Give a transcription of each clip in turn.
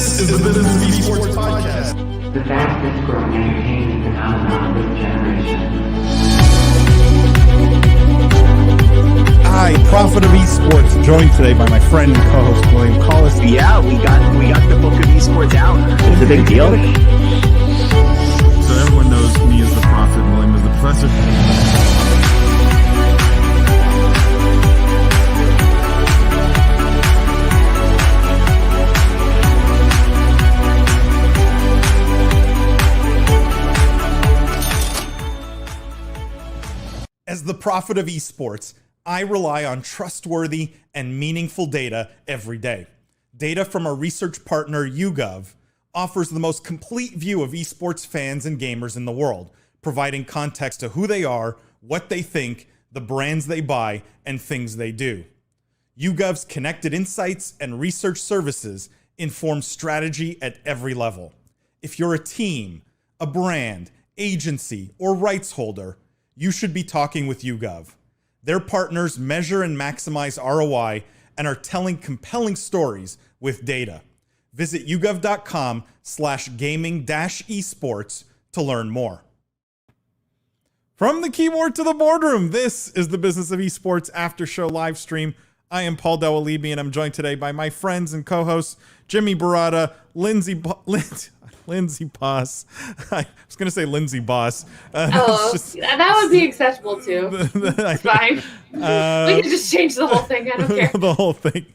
This is the Business of Esports podcast. The fastest growing entertainment phenomenon of this generation. Hi, Prophet of Esports, joined today by my friend and co-host William Collis. Yeah, we got the book of esports out. It's a big deal. So everyone knows me as the Prophet and William as the Professor. As the Prophet of Esports, I rely on trustworthy and meaningful data every day. Data from our research partner, YouGov, offers the most complete view of esports fans and gamers in the world, providing context to who they are, what they think, the brands they buy, and things they do. YouGov's connected insights and research services inform strategy at every level. If you're a team, a brand, agency, or rights holder, you should be talking with YouGov. Their partners measure and maximize ROI and are telling compelling stories with data. Visit yougov.com/gaming-esports to learn more. From the keyboard to the boardroom, this is the Business of Esports after show live stream. I am Paul Dawalibi, and I'm joined today by my friends and co-hosts, Jimmy Barada, Lindsay Boss. I was going to say Lindsay Boss. That would be acceptable too. It's fine. We can just change the whole thing. I don't care. The whole thing.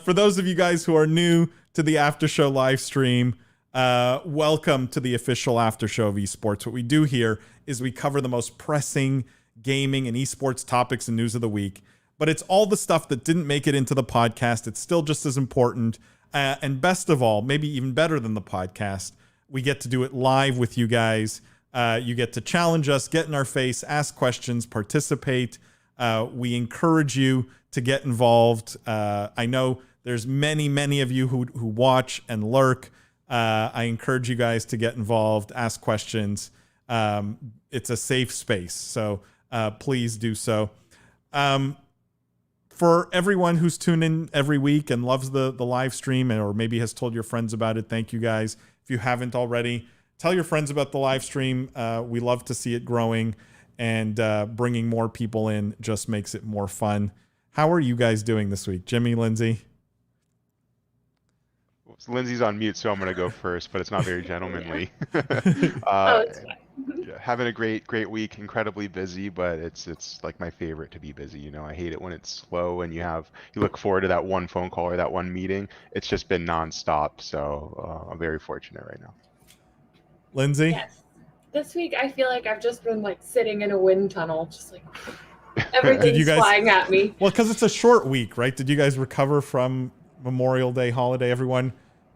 For those of you guys who are new to the after show live stream, welcome to the official after show of esports. What we do here is we cover the most pressing gaming and esports topics and news of the week. But it's all the stuff that didn't make it into the podcast. It's still just as important. And best of all, maybe even better than the podcast, we get to do it live with you guys. You get to challenge us, get in our face, ask questions, participate. We encourage you to get involved. I know there's many of you who watch and lurk. I encourage you guys to get involved, ask questions. It's a safe space, so please do so. For everyone who's tuned in every week and loves the live stream, or maybe has told your friends about it, thank you guys. If you haven't already, tell your friends about the live stream. We love to see it growing, and bringing more people in just makes it more fun. How are you guys doing this week? Jimmy, Lindsay? Lindsay's on mute, so I'm going to go first, but it's not very gentlemanly. It's fine. Having a great week, incredibly busy, but it's like my favorite to be busy. You know, I hate it when it's slow and you look forward to that one phone call or that one meeting. It's just been nonstop, so I'm very fortunate right now. Lindsay? Yes. This week I feel like I've just been like sitting in a wind tunnel, just like everything's flying at me. Well, because it's a short week, right? Did you guys recover from Memorial Day holiday? Everyone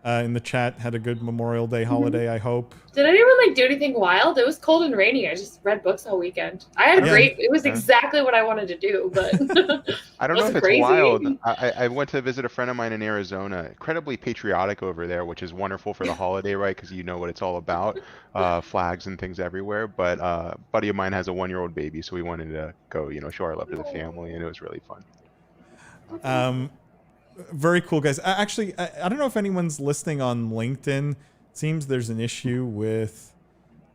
in the chat had a good Memorial Day holiday, I hope. Did anyone do anything wild? It was cold and rainy. I just read books all weekend. I had it was exactly what I wanted to do, but I don't know if it's crazy. wild. I went to visit a friend of mine in Arizona, incredibly patriotic over there, which is wonderful for the holiday, right? Because you know what it's all about, flags and things everywhere. But a buddy of mine has a 1-year-old baby, so we wanted to go, show our love to the family, and it was really fun. Very cool, guys. Actually, I don't know if anyone's listening on LinkedIn. It seems there's an issue with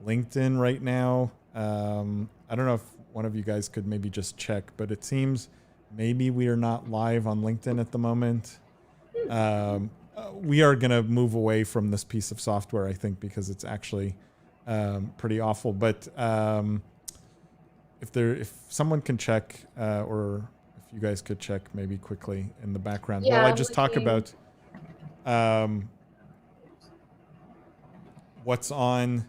LinkedIn right now. I don't know if one of you guys could maybe just check, but it seems maybe we are not live on LinkedIn at the moment. We are going to move away from this piece of software, I think, because it's actually pretty awful. But if someone can check, or you guys could check maybe quickly in the background while I just talk about what's on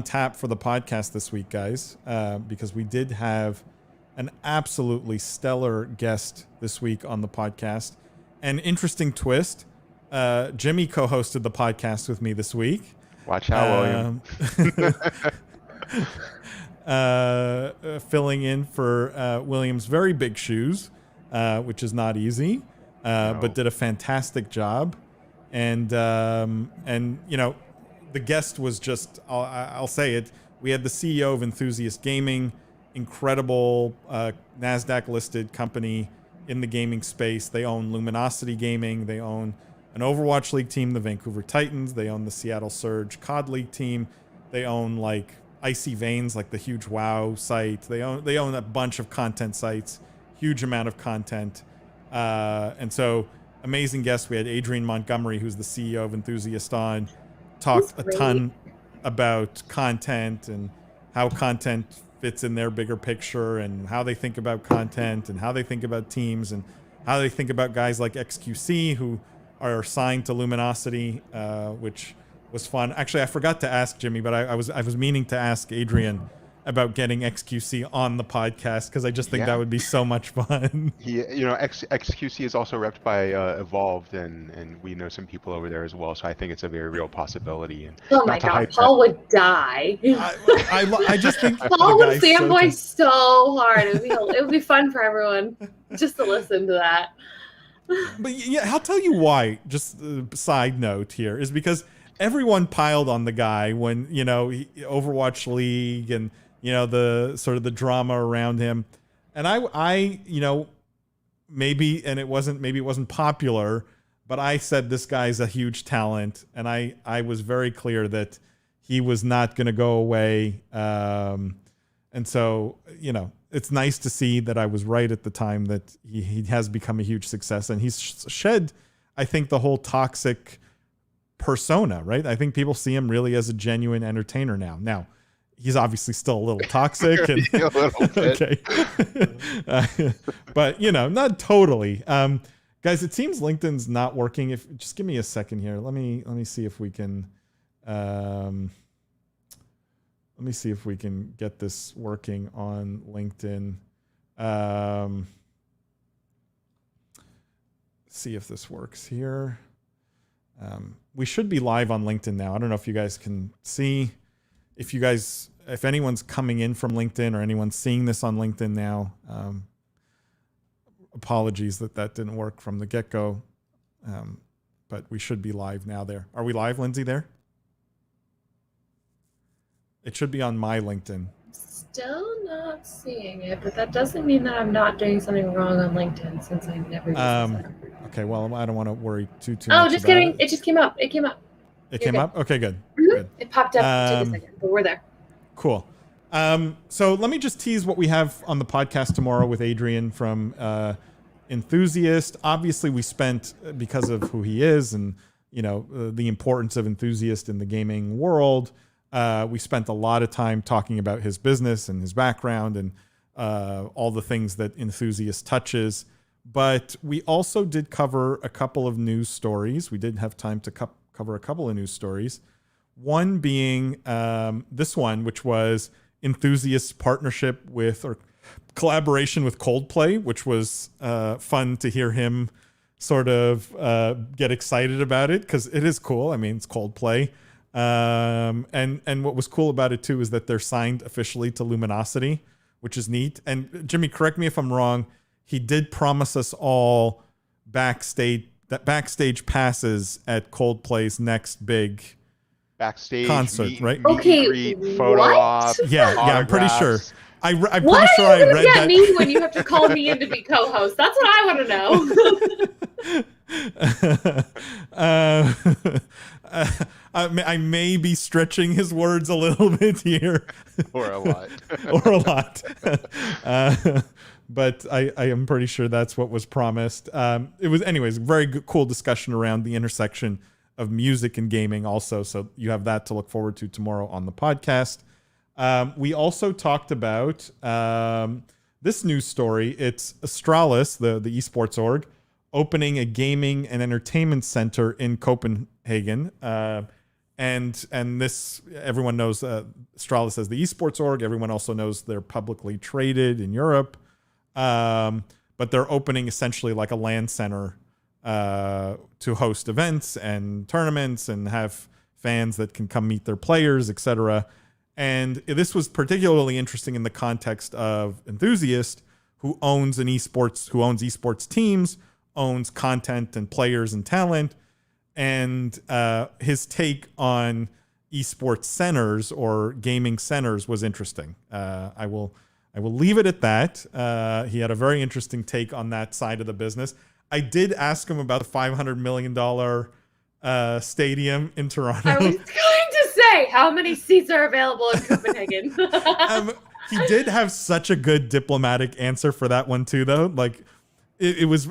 tap for the podcast this week, guys, because we did have an absolutely stellar guest this week on the podcast. An interesting twist. Jimmy co-hosted the podcast with me this week. Watch out, William. Filling in for William's very big shoes, which is not easy, but did a fantastic job. And the guest was just, I'll say it, we had the CEO of Enthusiast Gaming, incredible NASDAQ listed company in the gaming space. They own Luminosity Gaming. They own an Overwatch League team, the Vancouver Titans. They own the Seattle Surge COD League team. They own like Icy Veins, like the huge WoW site. They own a bunch of content sites, huge amount of content. And so amazing guests. We had Adrian Montgomery, who's the CEO of Enthusiast on, talked a ton about content and how content fits in their bigger picture and how they think about content and how they think about teams and how they think about guys like XQC who are signed to Luminosity, which was fun. Actually, I forgot to ask Jimmy, but I was meaning to ask Adrian about getting XQC on the podcast because I just think that would be so much fun. XQC is also repped by Evolved, and we know some people over there as well. So I think it's a very real possibility. And oh my God, Paul would die. I just think Paul would fanboy so hard. It would be fun for everyone just to listen to that. But yeah, I'll tell you why. Just a side note here is because everyone piled on the guy when Overwatch League and the sort of the drama around him, and I maybe it wasn't popular, but I said this guy's a huge talent, and I was very clear that he was not going to go away, and so it's nice to see that I was right at the time that he has become a huge success, and he's shed, I think, the whole toxic persona, right? I think people see him really as a genuine entertainer now. Now, he's obviously still a little toxic, and a little bit. Okay, but not totally. Guys, it seems LinkedIn's not working. Just give me a second here. Let me see if we can. Let me see if we can get this working on LinkedIn. See if this works here. We should be live on LinkedIn now. I don't know if you guys can see. If anyone's coming in from LinkedIn or anyone's seeing this on LinkedIn now, apologies that didn't work from the get-go. But we should be live now there. Are we live, Lindsay, there? It should be on my LinkedIn. Still not seeing it, but that doesn't mean that I'm not doing something wrong on LinkedIn since I never used it. Okay, well, I don't want to worry too much. Oh, just kidding. It just came up. It came up. It came up? Okay, good. Mm-hmm. Good. It popped up. It took a second, but we're there. Cool. So let me just tease what we have on the podcast tomorrow with Adrian from Enthusiast. Obviously, we spent, because of who he is and the importance of Enthusiast in the gaming world, we spent a lot of time talking about his business and his background and all the things that Enthusiast touches. But we also did cover a couple of news stories. We did have time to cover a couple of news stories. One being this one, which was Enthusiast's partnership with or collaboration with Coldplay, which was fun to hear him sort of get excited about it because it is cool. I mean, it's Coldplay. And what was cool about it too is that they're signed officially to Luminosity, which is neat. And Jimmy, correct me if I'm wrong. He did promise us all backstage passes at Coldplay's next big backstage concert, right? Okay, photo what? op, Yeah, I'm pretty sure. I'm pretty What sure are you I gonna read get that. me when you have to call me in to be co-host? That's what I want to know. I may be stretching his words a little bit here. or a lot. Or a lot. But I am pretty sure that's what was promised. It was, anyways, very good, cool discussion around the intersection of music and gaming also. So you have that to look forward to tomorrow on the podcast. We also talked about this news story. It's Astralis, the esports org, opening a gaming and entertainment center in Copenhagen. And this, everyone knows Astralis as the esports org. Everyone also knows they're publicly traded in Europe. But they're opening essentially like a LAN center to host events and tournaments and have fans that can come meet their players, etc. And this was particularly interesting in the context of Enthusiast, who owns esports teams, owns content and players and talent. And his take on esports centers or gaming centers was interesting. I will I will leave it at that. He had a very interesting take on that side of the business. I did ask him about the $500 million stadium in Toronto. I was going to say, how many seats are available in Copenhagen? He did have such a good diplomatic answer for that one too, though. Like, it was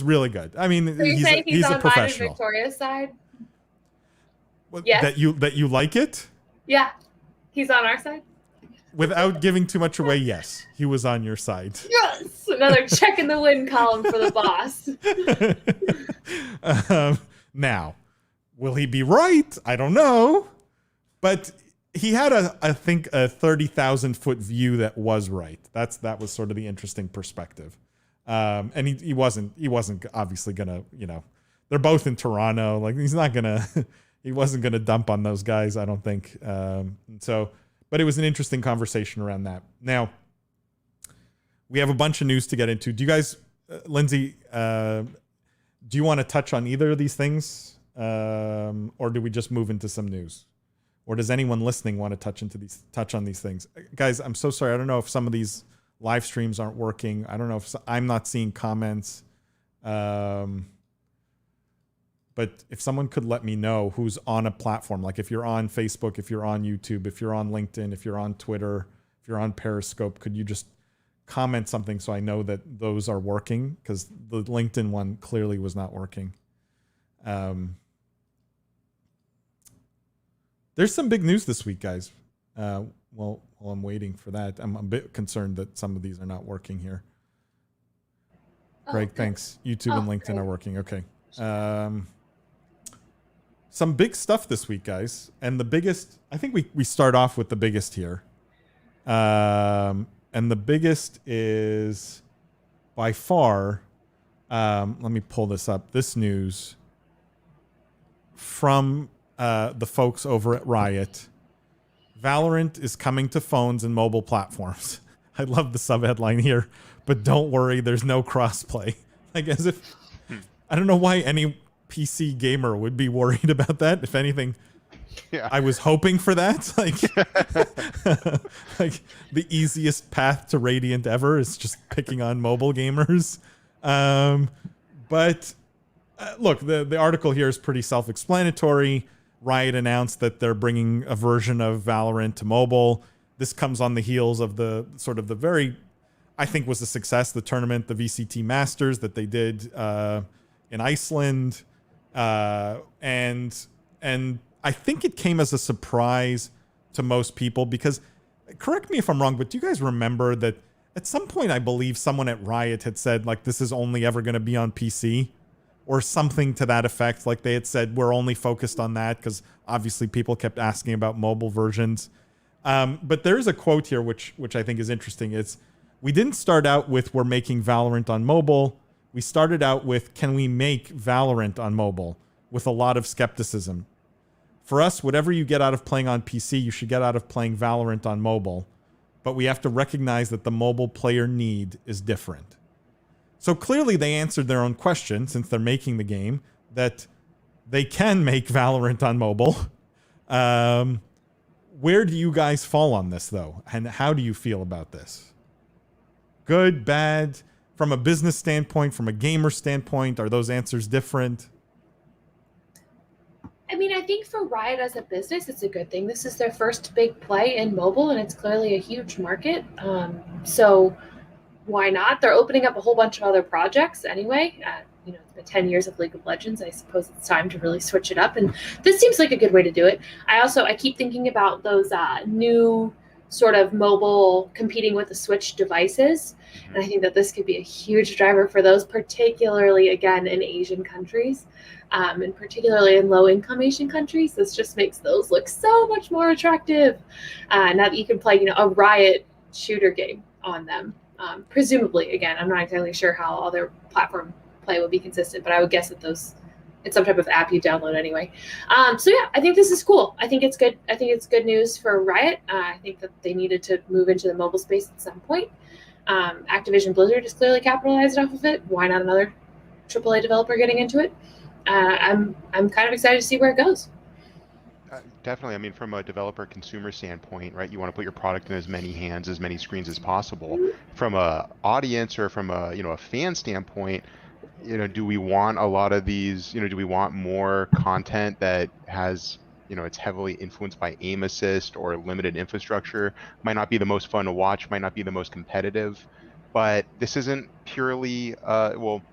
really good. I mean, So you're saying he's on a professional. mine and Victoria's side? What, Yes. that you like it? Yeah, he's on our side. Without giving too much away, yes, he was on your side. Yes, another check in the win column for the boss. Now, will he be right? I don't know, but he had I think a 30,000 foot view that was right. That was sort of the interesting perspective. And he wasn't obviously gonna, they're both in Toronto. Like, he's not gonna, he wasn't gonna dump on those guys, I don't think. But it was an interesting conversation around that. Now, we have a bunch of news to get into. Do you guys, Lindsay, do you want to touch on either of these things? Or do we just move into some news? Or does anyone listening want to touch on these things? Guys, I'm so sorry. I don't know if some of these live streams aren't working. I don't know if I'm not seeing comments. But if someone could let me know who's on a platform, like if you're on Facebook, if you're on YouTube, if you're on LinkedIn, if you're on Twitter, if you're on Periscope, could you just comment something so I know that those are working? Because the LinkedIn one clearly was not working. There's some big news this week, guys. Well, while I'm waiting for that, I'm a bit concerned that some of these are not working here. Greg, thanks. YouTube and LinkedIn are working. Okay. Some big stuff this week, guys. And the biggest, I think we start off with the biggest here. And the biggest is by far, let me pull this up. This news from the folks over at Riot. Valorant is coming to phones and mobile platforms. I love the subheadline here, but don't worry, there's no crossplay. Like, as if, I don't know why any PC gamer would be worried about that. If anything, yeah. I was hoping for that. Like, like the easiest path to Radiant ever is just picking on mobile gamers. But look, the article here is pretty self-explanatory. Riot announced that they're bringing a version of Valorant to mobile. This comes on the heels of the sort of the very, I think was a success, the tournament, the VCT Masters that they did in Iceland. And I think it came as a surprise to most people because, correct me if I'm wrong, but do you guys remember that at some point I believe someone at Riot had said, like, this is only ever going to be on PC? Or something to that effect. Like, they had said, we're only focused on that because obviously people kept asking about mobile versions. But there's a quote here which I think is interesting. It's, we didn't start out with we're making Valorant on mobile. We started out with, can we make Valorant on mobile? With a lot of skepticism. For us, whatever you get out of playing on PC, you should get out of playing Valorant on mobile. But we have to recognize that the mobile player need is different. So clearly they answered their own question, since they're making the game, that they can make Valorant on mobile. Where do you guys fall on this, though? And how do you feel about this? Good, bad? From a business standpoint, from a gamer standpoint, are those answers different? I mean, I think for Riot as a business, it's a good thing. This is their first big play in mobile, and it's clearly a huge market. So why not? They're opening up a whole bunch of other projects anyway. It's been 10 years of League of Legends. I suppose it's time to really switch it up. And this seems like a good way to do it. I keep thinking about those new sort of mobile competing with the Switch devices. And I think that this could be a huge driver for those, particularly, again, in Asian countries. And particularly in low-income Asian countries. This just makes those look so much more attractive. Now that you can play, a Riot shooter game on them. Presumably, again, I'm not exactly sure how all their platform play will be consistent, but I would guess that it's some type of app you download anyway. So yeah, I think this is cool. I think it's good. I think it's good news for Riot. I think that they needed to move into the mobile space at some point. Activision Blizzard has clearly capitalized off of it. Why not another AAA developer getting into it? I'm kind of excited to see where it goes. Definitely. I mean, from a developer consumer standpoint, right? You want to put your product in as many hands, as many screens as possible. From a audience or from a, a fan standpoint, do we want a lot of these, do we want more content that has, it's heavily influenced by aim assist or limited infrastructure? Might not be the most fun to watch, might not be the most competitive, but this isn't purely,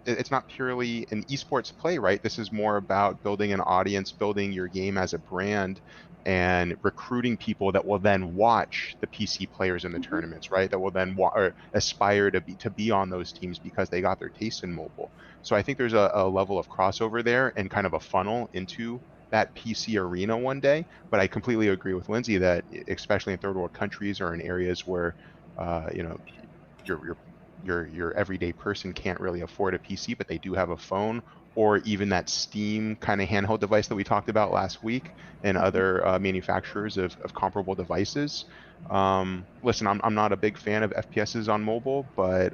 it's not purely an esports play, right? This is more about building an audience, building your game as a brand, and recruiting people that will then watch the PC players in the tournaments, right? That will then or aspire to be on those teams because they got their taste in mobile. So I think there's a level of crossover there and kind of a funnel into that PC arena one day. But I completely agree with Lindsay that especially in third world countries or in areas where your your everyday person can't really afford a PC, but they do have a phone or even that Steam kind of handheld device that we talked about last week and other manufacturers of comparable devices. Listen, I'm not a big fan of FPSs on mobile, but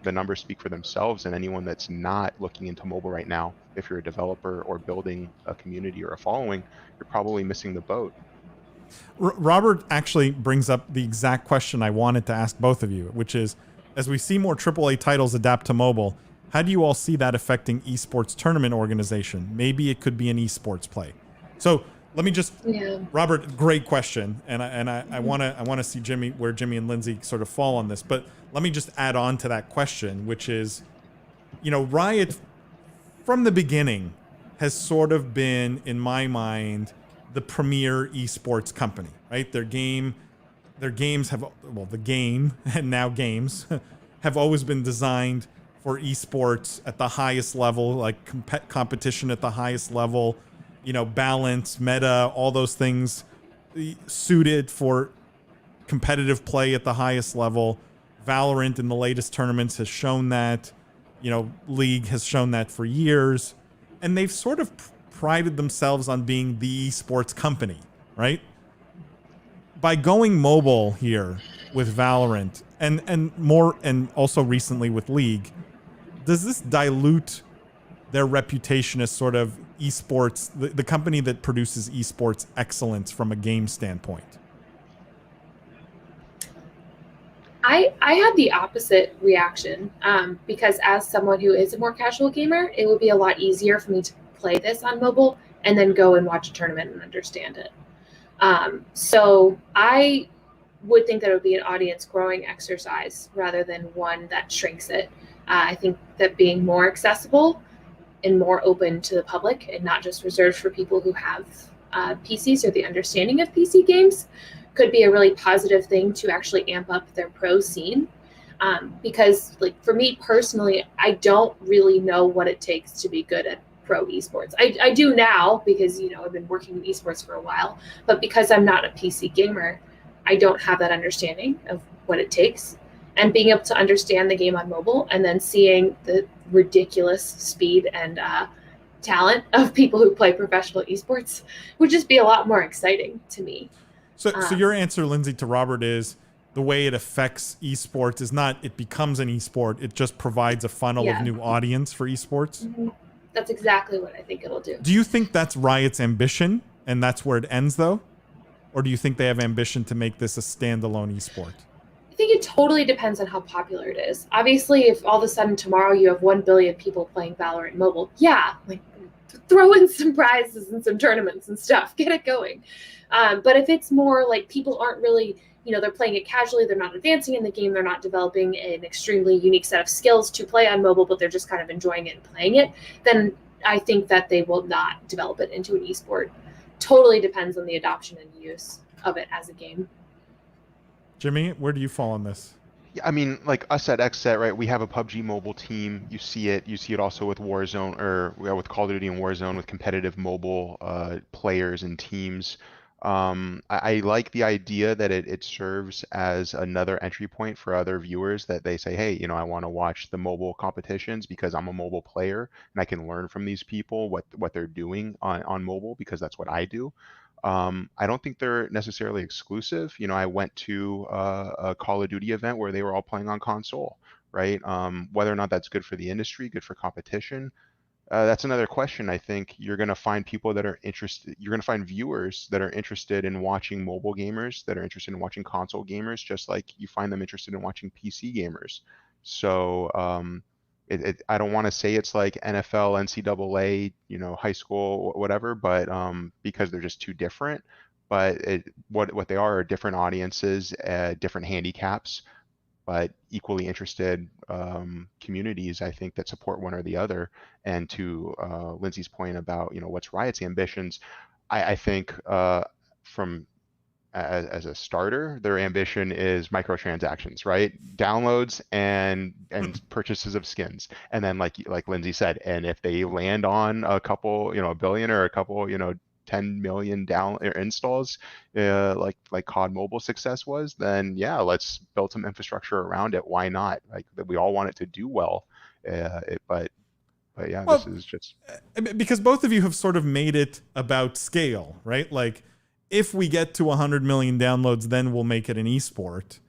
the numbers speak for themselves. And anyone that's not looking into mobile right now, if you're a developer or building a community or a following, you're probably missing the boat. Robert actually brings up the exact question I wanted to ask both of you, which is, as we see more AAA titles adapt to mobile, how do you all see that affecting esports tournament organization? Maybe it could be an esports play. So let me just, Robert, great question, and I want to see where Jimmy and Lindsay sort of fall on this, but let me just add on to that question, which is, Riot from the beginning has sort of been, in my mind, the premier esports company, right? Their games have, the game and now games have always been designed for esports at the highest level, like competition at the highest level, balance, meta, all those things suited for competitive play at the highest level. Valorant in the latest tournaments has shown that, League has shown that for years, and they've sort of prided themselves on being the esports company, right? By going mobile here with Valorant and also recently with League, does this dilute their reputation as sort of esports, the company that produces esports excellence from a game standpoint? I had the opposite reaction because as someone who is a more casual gamer, it would be a lot easier for me to play this on mobile and then go and watch a tournament and understand it. So I would think that it would be an audience growing exercise rather than one that shrinks it. I think that being more accessible and more open to the public and not just reserved for people who have PCs or the understanding of PC games could be a really positive thing to actually amp up their pro scene. Because like for me personally, I don't really know what it takes to be good at pro esports. I do now because, I've been working in esports for a while, but because I'm not a PC gamer, I don't have that understanding of what it takes. And being able to understand the game on mobile and then seeing the ridiculous speed and talent of people who play professional esports would just be a lot more exciting to me. So your answer, Lindsay, to Robert is the way it affects esports is not it becomes an esport, it just provides a funnel of new audience for esports? Mm-hmm. That's exactly what I think it'll do. Do you think that's Riot's ambition and that's where it ends, though? Or do you think they have ambition to make this a standalone esport? I think it totally depends on how popular it is. Obviously, if all of a sudden tomorrow you have 1 billion people playing Valorant mobile, like throw in some prizes and some tournaments and stuff, get it going. But if it's more like people aren't really, they're playing it casually, they're not advancing in the game, they're not developing an extremely unique set of skills to play on mobile, but they're just kind of enjoying it and playing it, then I think that they will not develop it into an esport. Totally depends on the adoption and use of it as a game. Jimmy, where do you fall on this? Yeah, I mean, like us at XSET, right? We have a PUBG mobile team. You see it. You see it also with Warzone or with Call of Duty and Warzone with competitive mobile players and teams. I like the idea that it serves as another entry point for other viewers that they say, hey, I want to watch the mobile competitions because I'm a mobile player and I can learn from these people what they're doing on mobile because that's what I do. I don't think they're necessarily exclusive. I went to a Call of Duty event where they were all playing on console, right? Whether or not that's good for the industry, good for competition, That's another question. I think you're going to find people that are interested, you're going to find viewers that are interested in watching mobile gamers, that are interested in watching console gamers, just like you find them interested in watching PC gamers. So I don't want to say it's like NFL, NCAA, high school, whatever, but because they're just too different. But what they are different audiences, different handicaps, but equally interested communities, I think, that support one or the other. And to Lindsay's point about, what's Riot's ambitions, I think from as a starter, their ambition is microtransactions, right? Downloads and purchases of skins, and then like Lindsay said, and if they land on a couple, a billion or a couple, 10 million down or installs, like COD Mobile success was, then yeah, let's build some infrastructure around it. Why not? Like we all want it to do well, but yeah, Well, this is just because both of you have sort of made it about scale, right? Like, if we get to 100 million downloads, then we'll make it an esport.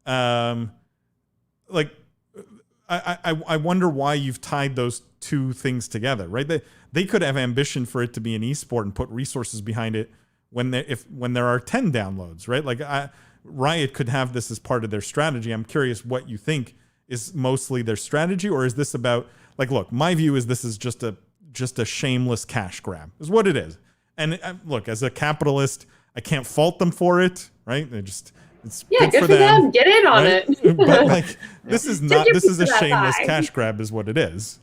Like, I wonder why you've tied those two things together, right? They could have ambition for it to be an esport and put resources behind it when there are 10 downloads, right? Like, Riot could have this as part of their strategy. I'm curious what you think is mostly their strategy, or is this about, like, look, my view is this is just a shameless cash grab, is what it is. And look, as a capitalist, I can't fault them for it, right? It's Yeah, good for them. Get in on right? it. But like, this is Take not. your This piece is a of that shameless pie. cash grab, is what it is.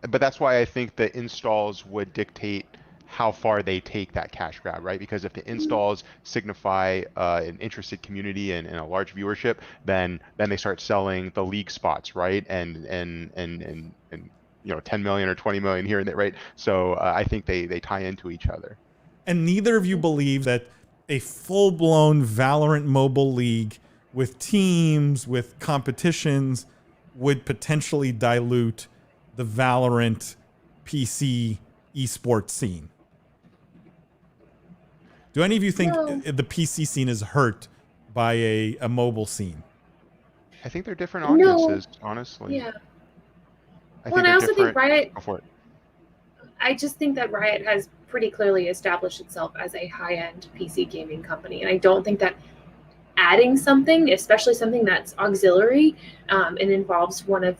but that's why I think the installs would dictate how far they take that cash grab, right? Because if the installs signify an interested community and a large viewership, then they start selling the league spots, right? And 10 million or 20 million here and there, right? So I think they tie into each other. And neither of you believe that a full-blown Valorant mobile league with teams, with competitions, would potentially dilute the Valorant PC esports scene. Do any of you think the PC scene is hurt by a mobile scene? I think they're different audiences, honestly. Yeah. I Well, think and I they're also think different. Riot, Go for it. I just think that Riot has pretty clearly established itself as a high-end PC gaming company. And I don't think that adding something, especially something that's auxiliary, and involves one of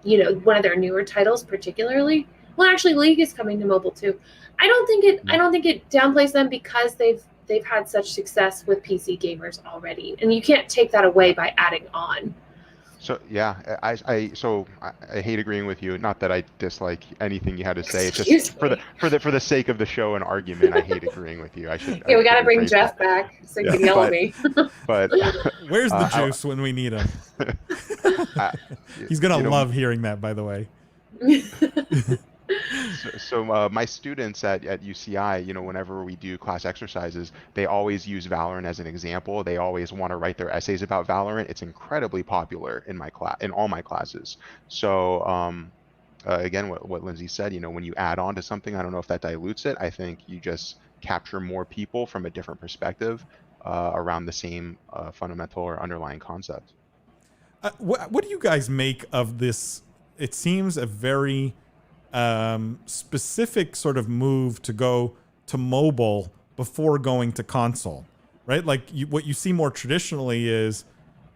their newer titles particularly. Well, actually, League is coming to mobile too. I don't think it downplays them because they've had such success with PC gamers already, and you can't take that away by adding on. So yeah, I hate agreeing with you. Not that I dislike anything you had to say. It's Excuse just me. for the sake of the show and argument, I hate agreeing with you. Yeah, we got to bring Jeff back so he can yell at me. But Where's the juice when we need him? He's gonna love hearing that, by the way. So my students at UCI, whenever we do class exercises, they always use Valorant as an example. They always want to write their essays about Valorant. It's incredibly popular in my class, in all my classes. So again, what Lindsay said, when you add on to something, I don't know if that dilutes it. I think you just capture more people from a different perspective around the same fundamental or underlying concept. What do you guys make of this? It seems a very specific sort of move to go to mobile before going to console, right? Like what you see more traditionally is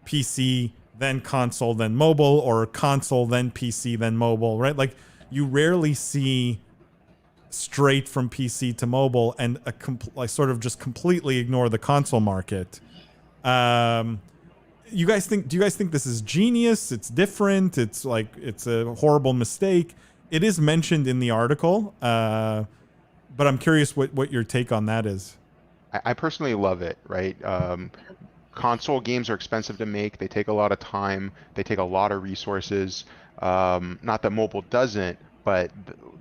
PC, then console, then mobile, or console, then PC, then mobile, right? Like you rarely see straight from PC to mobile and sort of just completely ignore the console market. Do you guys think this is genius? It's different. It's a horrible mistake. It is mentioned in the article, but I'm curious what your take on that is. I personally love it, right? Console games are expensive to make. They take a lot of time. They take a lot of resources. Not that mobile doesn't, but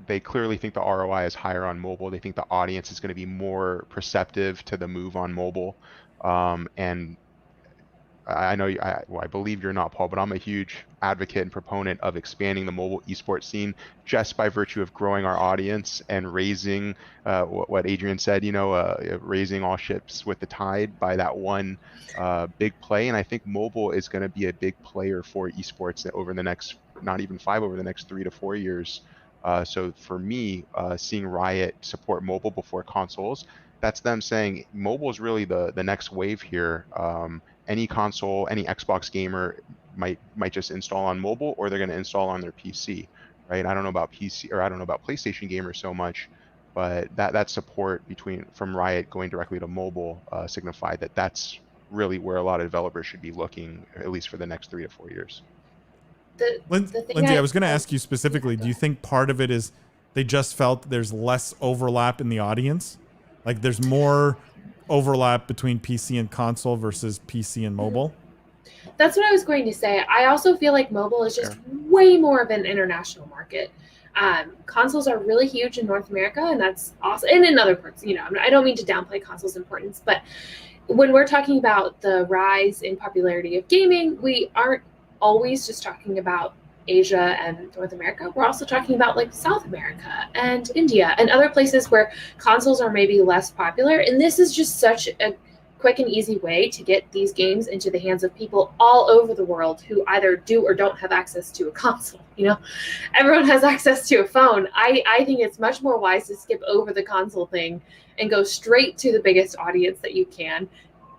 they clearly think the ROI is higher on mobile. They think the audience is going to be more perceptive to the move on mobile. And I know I believe you're not, Paul, but I'm a huge advocate and proponent of expanding the mobile esports scene just by virtue of growing our audience and raising what Adrian said, raising all ships with the tide by that one big play. And I think mobile is going to be a big player for esports over the next, not even 5, over the next 3 to 4 years. So for me, seeing Riot support mobile before consoles, that's them saying mobile is really the next wave here. Any console, any Xbox gamer might just install on mobile, or they're going to install on their PC, right? I don't know about PC, or I don't know about PlayStation gamers so much, but that support from Riot going directly to mobile signify that that's really where a lot of developers should be looking, at least for the next 3 to 4 years. The thing Lindsay, I was going to ask you specifically, do you think part of it is they just felt there's less overlap in the audience? Like there's more overlap between PC and console versus PC and mobile? That's what I was going to say. I also feel like mobile is just way more of an international market. Consoles are really huge in North America, and that's awesome. And in other parts, I don't mean to downplay consoles' importance, but when we're talking about the rise in popularity of gaming, we aren't always just talking about Asia and North America. We're also talking about like South America and India and other places where consoles are maybe less popular. And this is just such a quick and easy way to get these games into the hands of people all over the world who either do or don't have access to a console. Everyone has access to a phone. I think it's much more wise to skip over the console thing and go straight to the biggest audience that you can.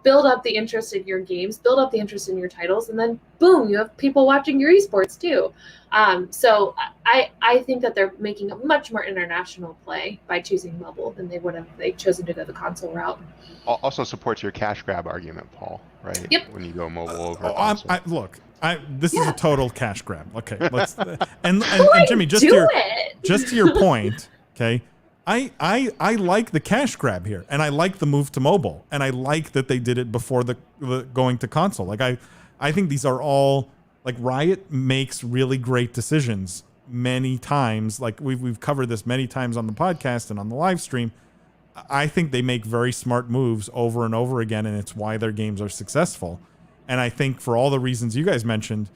Build up the interest in your games, build up the interest in your titles, and then boom, you have people watching your esports too. So I think that they're making a much more international play by choosing mobile than they would have if they'd chosen to go the console route. Also supports your cash grab argument, Paul, right? Yep. When you go mobile over console. This is a total cash grab. Okay, let's and Jimmy, just to your point, okay. I like the cash grab here, and I like the move to mobile, and I like that they did it before the going to console. Like I think these are all like Riot makes really great decisions many times. Like we've covered this many times on the podcast and on the live stream. I think they make very smart moves over and over again, and it's why their games are successful. And I think for all the reasons you guys mentioned,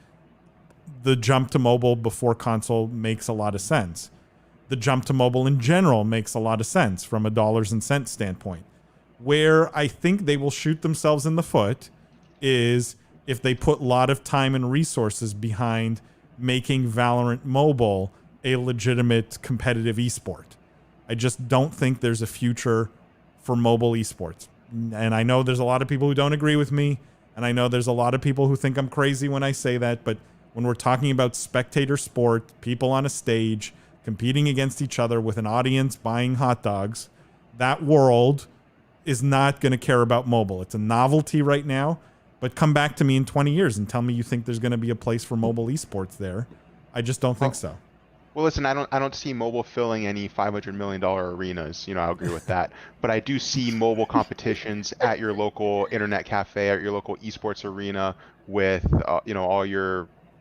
the jump to mobile before console makes a lot of sense. The jump to mobile in general makes a lot of sense from a dollars and cents standpoint. Where I think they will shoot themselves in the foot is if they put a lot of time and resources behind making Valorant Mobile a legitimate competitive esport. I just don't think there's a future for mobile esports. And I know there's a lot of people who don't agree with me, and I know there's a lot of people who think I'm crazy when I say that, but when we're talking about spectator sport, people on a stage competing against each other with an audience buying hot dogs, that world is not going to care about mobile. It's a novelty right now, but come back to me in 20 years and tell me you think there's going to be a place for mobile esports there. I just don't think so. Well, listen, I don't see mobile filling any $500 million arenas. I agree with that. But I do see mobile competitions at your local internet cafe, at your local esports arena with,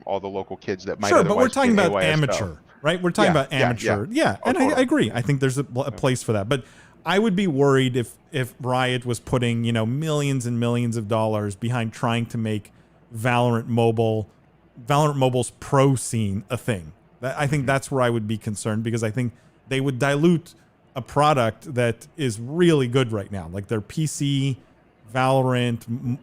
all the local kids that might Sure, but we're otherwise talking be in about AYSO. amateur, right? We're talking about amateur. Yeah, and totally. I agree. I think there's a place for that. But I would be worried if Riot was putting, millions and millions of dollars behind trying to make Valorant Mobile's pro scene a thing. I think that's where I would be concerned, because I think they would dilute a product that is really good right now. Like their PC Valorant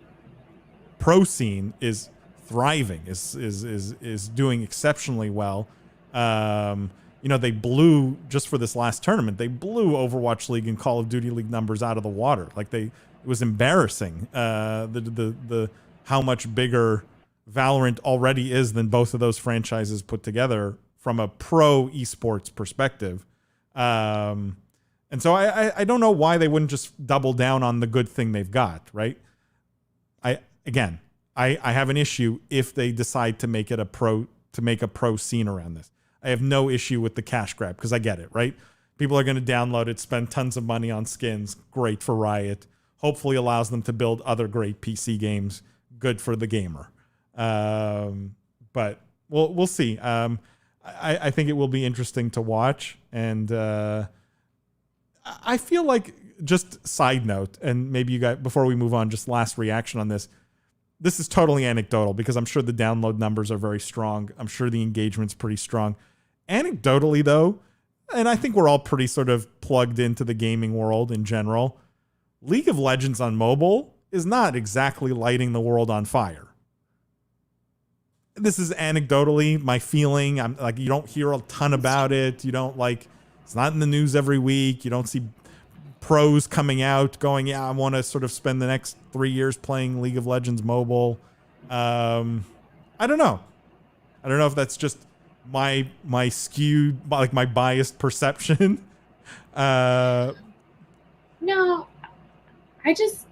pro scene is thriving, is doing exceptionally well. They blew, just for this last tournament, they blew Overwatch League and Call of Duty League numbers out of the water. Like it was embarrassing. The how much bigger Valorant already is than both of those franchises put together from a pro esports perspective. And so I don't know why they wouldn't just double down on the good thing they've got, right? I have an issue if they decide to make a pro scene around this. I have no issue with the cash grab, because I get it, right? People are going to download it, spend tons of money on skins. Great for Riot. Hopefully allows them to build other great PC games. Good for the gamer. But we'll see. I think it will be interesting to watch. And I feel like, just side note, and maybe you guys, before we move on, just last reaction on this. This is totally anecdotal, because I'm sure the download numbers are very strong. I'm sure the engagement's pretty strong. Anecdotally, though, and I think we're all pretty sort of plugged into the gaming world in general, League of Legends on mobile is not exactly lighting the world on fire. this is anecdotally my feeling. I'm like, you don't hear a ton about it. You don't like, it's not in the news every week. You don't see pros coming out going, yeah, I want to sort of spend the next 3 years playing League of Legends mobile. I don't know. I don't know if that's just my skewed, like my biased perception. No, I just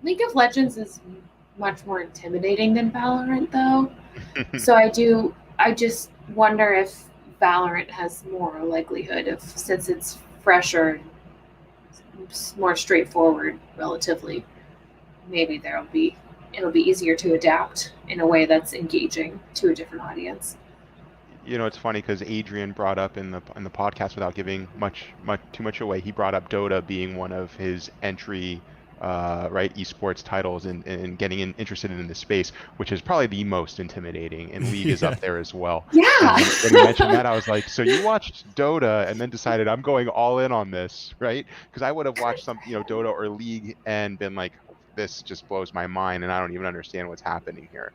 League of Legends is much more intimidating than Valorant, though. So I just wonder if Valorant has more likelihood of, since it's fresher, more straightforward relatively, maybe it'll be easier to adapt in a way that's engaging to a different audience. You know, it's funny because Adrian brought up in the podcast, without giving too much away, he brought up Dota being one of his entry right, esports titles, and getting interested in the space, which is probably the most intimidating, and League is up there as well. Yeah. When you mentioned that, I was like, so you watched Dota and then decided I'm going all in on this, right? Because I would have watched some, Dota or League and been like, this just blows my mind, and I don't even understand what's happening here.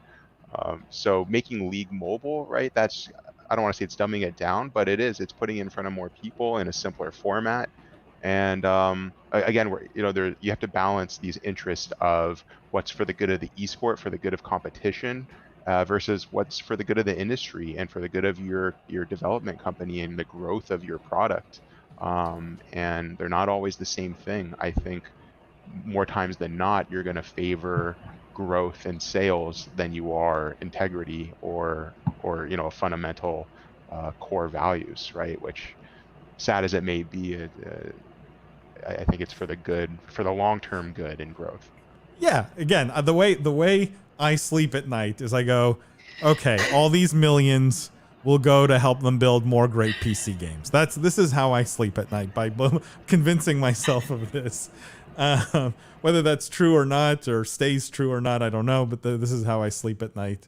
So making League mobile, right? That's, I don't want to say it's dumbing it down, but it is. It's putting it in front of more people in a simpler format. And again, you have to balance these interests of what's for the good of the esport, for the good of competition, versus what's for the good of the industry and for the good of your development company and the growth of your product. And they're not always the same thing. I think more times than not, you're going to favor growth and sales than you are integrity or a fundamental core values, right? Which, sad as it may be, I think it's for the long-term good and growth. Yeah, again, the way I sleep at night is I go, okay, all these millions will go to help them build more great PC games. This is how I sleep at night, by convincing myself of this. Whether that's true or not, or stays true or not, I don't know. But this is how I sleep at night,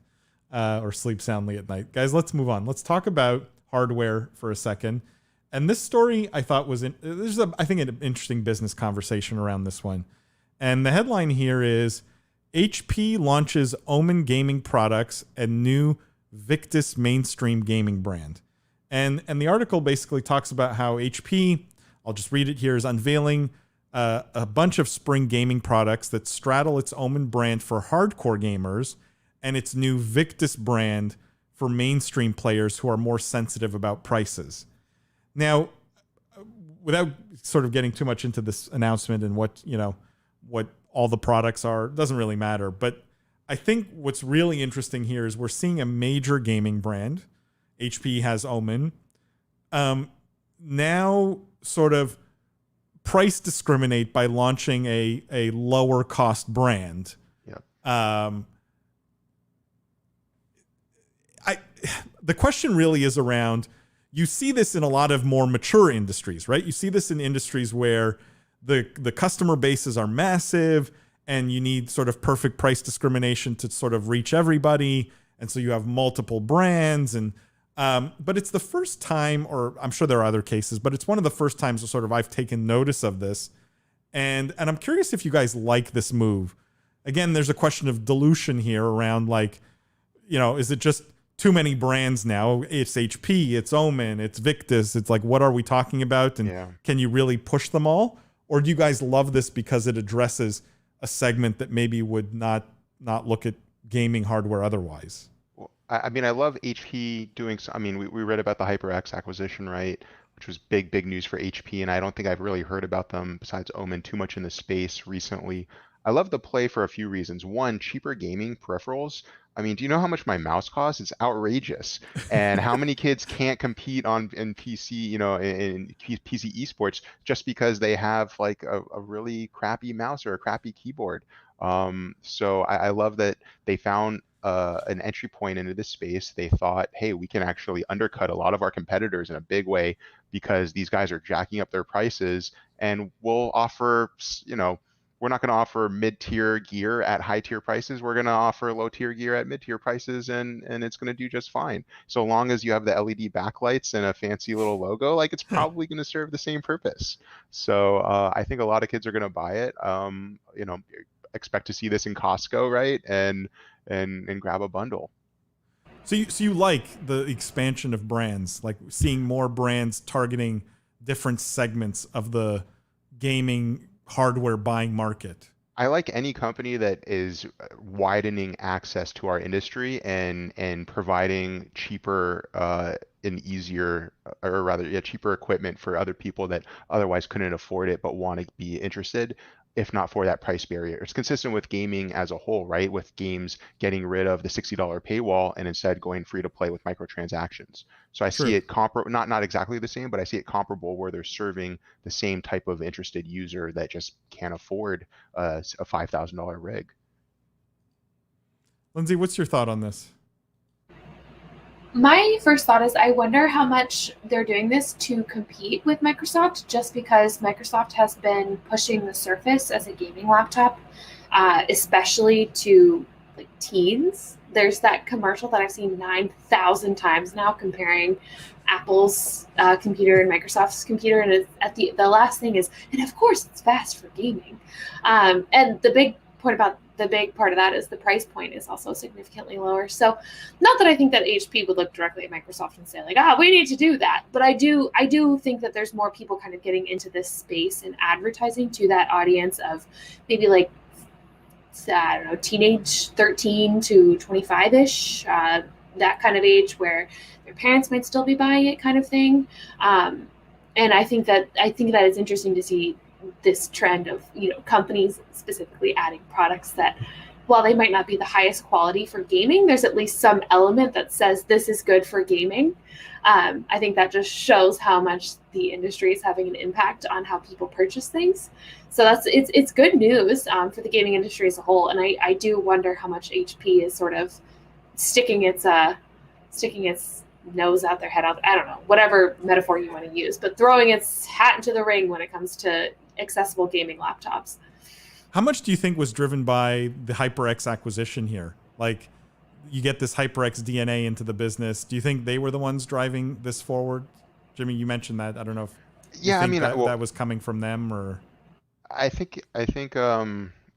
or sleep soundly at night. Guys, let's move on. Let's talk about hardware for a second. And this story I thought there's I think an interesting business conversation around this one. And the headline here is HP launches Omen gaming products and new Victus mainstream gaming brand. And the article basically talks about how HP, I'll just read it here, is unveiling a bunch of spring gaming products that straddle its Omen brand for hardcore gamers and its new Victus brand for mainstream players who are more sensitive about prices. Now, without sort of getting too much into this announcement and what all the products are, doesn't really matter. But I think what's really interesting here is we're seeing a major gaming brand, HP has Omen, now sort of price discriminate by launching a lower cost brand. Yeah. The question really is around, you see this in a lot of more mature industries, right? You see this in industries where the customer bases are massive and you need sort of perfect price discrimination to sort of reach everybody. And so you have multiple brands but it's the first time, or I'm sure there are other cases, but it's one of the first times sort of I've taken notice of this. And I'm curious if you guys like this move. Again, there's a question of dilution here around, like, is it just too many brands now? It's HP, it's Omen, it's Victus. It's like, what are we talking about? And Can you really push them all? Or do you guys love this because it addresses a segment that maybe would not look at gaming hardware otherwise? I mean, I love HP doing. I mean, we read about the HyperX acquisition, right? Which was big news for HP, and I don't think I've really heard about them besides Omen too much in the space recently. I love the play for a few reasons. One, cheaper gaming peripherals. I mean, do you know how much my mouse costs? It's outrageous. And how many kids can't compete in PC, in PC esports just because they have like a really crappy mouse or a crappy keyboard. So I love that they found an entry point into this space. They thought, hey, we can actually undercut a lot of our competitors in a big way because these guys are jacking up their prices, and we'll offer, we're not going to offer mid-tier gear at high-tier prices. We're going to offer low-tier gear at mid-tier prices, and it's going to do just fine. So long as you have the LED backlights and a fancy little logo, like, it's probably going to serve the same purpose. So I think a lot of kids are going to buy it. Expect to see this in Costco, right? And grab a bundle. So you like the expansion of brands, like seeing more brands targeting different segments of the gaming hardware buying market. I like any company that is widening access to our industry and providing cheaper and easier, or rather, yeah, cheaper equipment for other people that otherwise couldn't afford it but want to be interested, if not for that price barrier. It's consistent with gaming as a whole, right? With games getting rid of the $60 paywall and instead going free to play with microtransactions. So I see True. it not exactly the same, but I see it comparable where they're serving the same type of interested user that just can't afford a $5,000 rig. Lindsay, what's your thought on this? My first thought is I wonder how much they're doing this to compete with Microsoft, just because Microsoft has been pushing the Surface as a gaming laptop, especially to like teens. There's that commercial that I've seen 9,000 times now comparing Apple's computer and Microsoft's computer, and it's at the last thing is, and of course it's fast for gaming. And the big part of that is the price point is also significantly lower. So not that I think that HP would look directly at Microsoft and say like, we need to do that. But I do think that there's more people kind of getting into this space and advertising to that audience of maybe like, I don't know, teenage 13 to 25-ish, that kind of age where their parents might still be buying it kind of thing. And I think that it's interesting to see this trend of, companies specifically adding products that, while they might not be the highest quality for gaming, there's at least some element that says this is good for gaming. I think that just shows how much the industry is having an impact on how people purchase things. So it's good news for the gaming industry as a whole. And I do wonder how much HP is sort of sticking its nose out their head out. I don't know, whatever metaphor you want to use, but throwing its hat into the ring when it comes to accessible gaming laptops. How much do you think was driven by the HyperX acquisition here? Like, you get this HyperX DNA into the business. Do you think they were the ones driving this forward? Jimmy, you mentioned that. I don't know if you think that was coming from them, or I think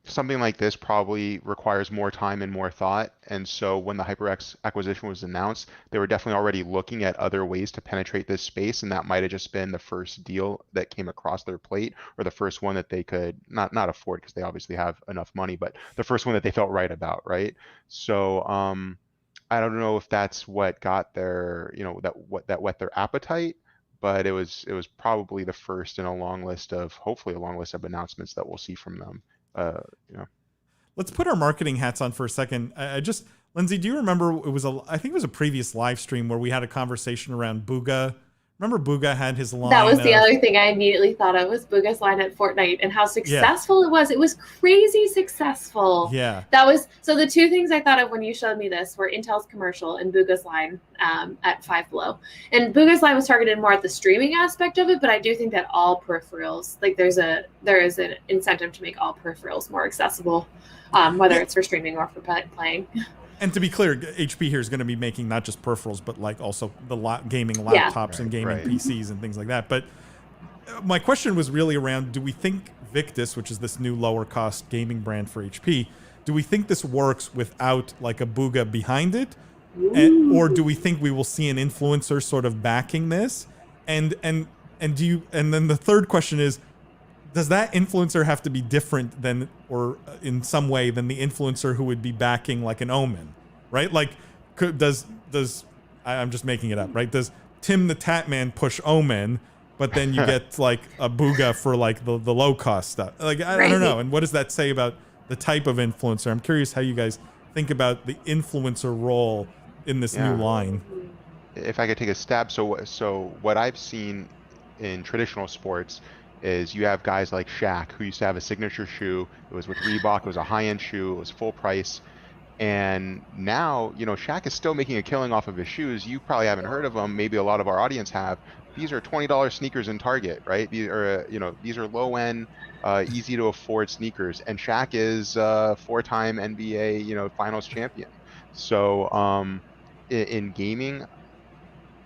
something like this probably requires more time and more thought. And so when the HyperX acquisition was announced, they were definitely already looking at other ways to penetrate this space, and that might have just been the first deal that came across their plate, or the first one that they could not afford because they obviously have enough money, but the first one that they felt right about, right? So I don't know if that's what got their, that whet their appetite, but it was probably the first in hopefully a long list of announcements that we'll see from them. Let's put our marketing hats on for a second. Lindsay, do you remember I think it was a previous live stream where we had a conversation around Booga. Remember Booga had his line? That was the other thing I immediately thought of, was Booga's line at Fortnite and how successful it was. It was crazy successful. Yeah. So the two things I thought of when you showed me this were Intel's commercial and Booga's line at Five Below. And Booga's line was targeted more at the streaming aspect of it, but I do think that all peripherals, like there is an incentive to make all peripherals more accessible, whether it's for streaming or for playing. And to be clear, HP here is going to be making not just peripherals, but like also the gaming laptops and gaming PCs and things like that. But my question was really around, do we think Victus, which is this new lower cost gaming brand for HP, do we think this works without like a Booga behind it? Or do we think we will see an influencer sort of backing this? And then the third question is, does that influencer have to be different than, or in some way, than the influencer who would be backing like an Omen, right? Like, I'm just making it up, right? Does Tim the Tatman push Omen, but then you get like a Booga for like the low cost stuff? Like, I don't know. And what does that say about the type of influencer? I'm curious how you guys think about the influencer role in this new line. If I could take a stab, so what I've seen in traditional sports is you have guys like Shaq, who used to have a signature shoe. It was with Reebok. It was a high-end shoe. It was full price. And now, Shaq is still making a killing off of his shoes. You probably haven't heard of them. Maybe a lot of our audience have. These are $20 sneakers in Target, right? These are low-end, easy to afford sneakers. And Shaq is a four-time NBA, finals champion. So in gaming,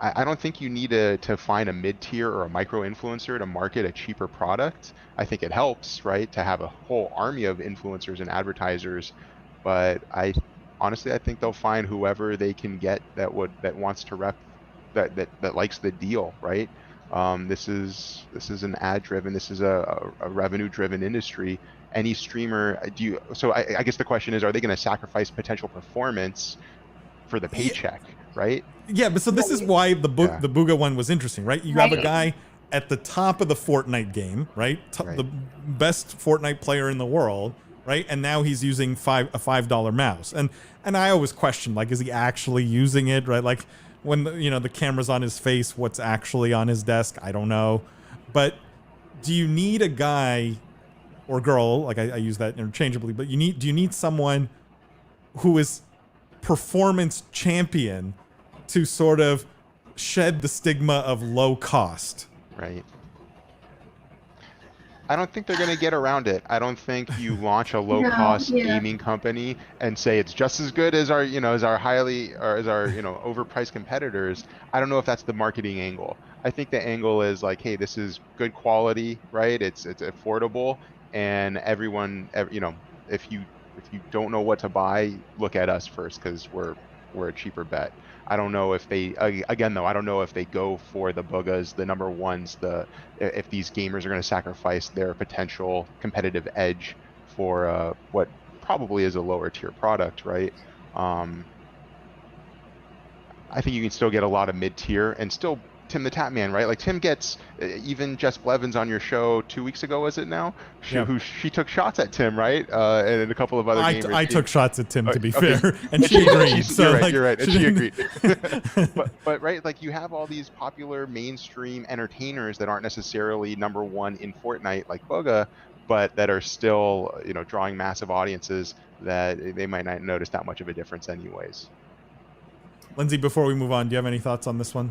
I don't think you need to find a mid-tier or a micro-influencer to market a cheaper product. I think it helps, right, to have a whole army of influencers and advertisers. But I honestly, I think they'll find whoever they can get that wants to rep that likes the deal, right? This is an ad driven, this is a revenue driven industry. Any streamer, so I guess the question is, are they going to sacrifice potential performance for the paycheck, right? Yeah, but so this is why the Yeah. the Booga one was interesting, right? You have a guy at the top of the Fortnite game, right? Right. The best Fortnite player in the world, right? And now he's using a $5 mouse. And I always question, like, is he actually using it, right? Like when the camera's on his face, what's actually on his desk? I don't know. But do you need a guy or girl, like I use that interchangeably, but do you need someone who is performance champion to sort of shed the stigma of low cost? Right. I don't think they're going to get around it. I don't think you launch a low-cost gaming company and say it's just as good as our overpriced competitors. I don't know if that's the marketing angle. I think the angle is like, hey, this is good quality, right? It's affordable, and everyone, if you don't know what to buy, look at us first because we're a cheaper bet. I don't know if they, again though, I don't know if they go for the Boogas, the number ones, if these gamers are going to sacrifice their potential competitive edge for what probably is a lower tier product, right? I think you can still get a lot of mid tier and still Tim the Tap Man, right? Like Tim gets, even Jess Blevins on your show 2 weeks ago, was it now? She took shots at Tim, right? And a couple of other gamers. I took shots at Tim, to be fair, and she agreed. You're right, and she agreed. but right, like you have all these popular mainstream entertainers that aren't necessarily number one in Fortnite, like Bugha, but that are still, drawing massive audiences that they might not notice that much of a difference anyways. Lindsay, before we move on, do you have any thoughts on this one?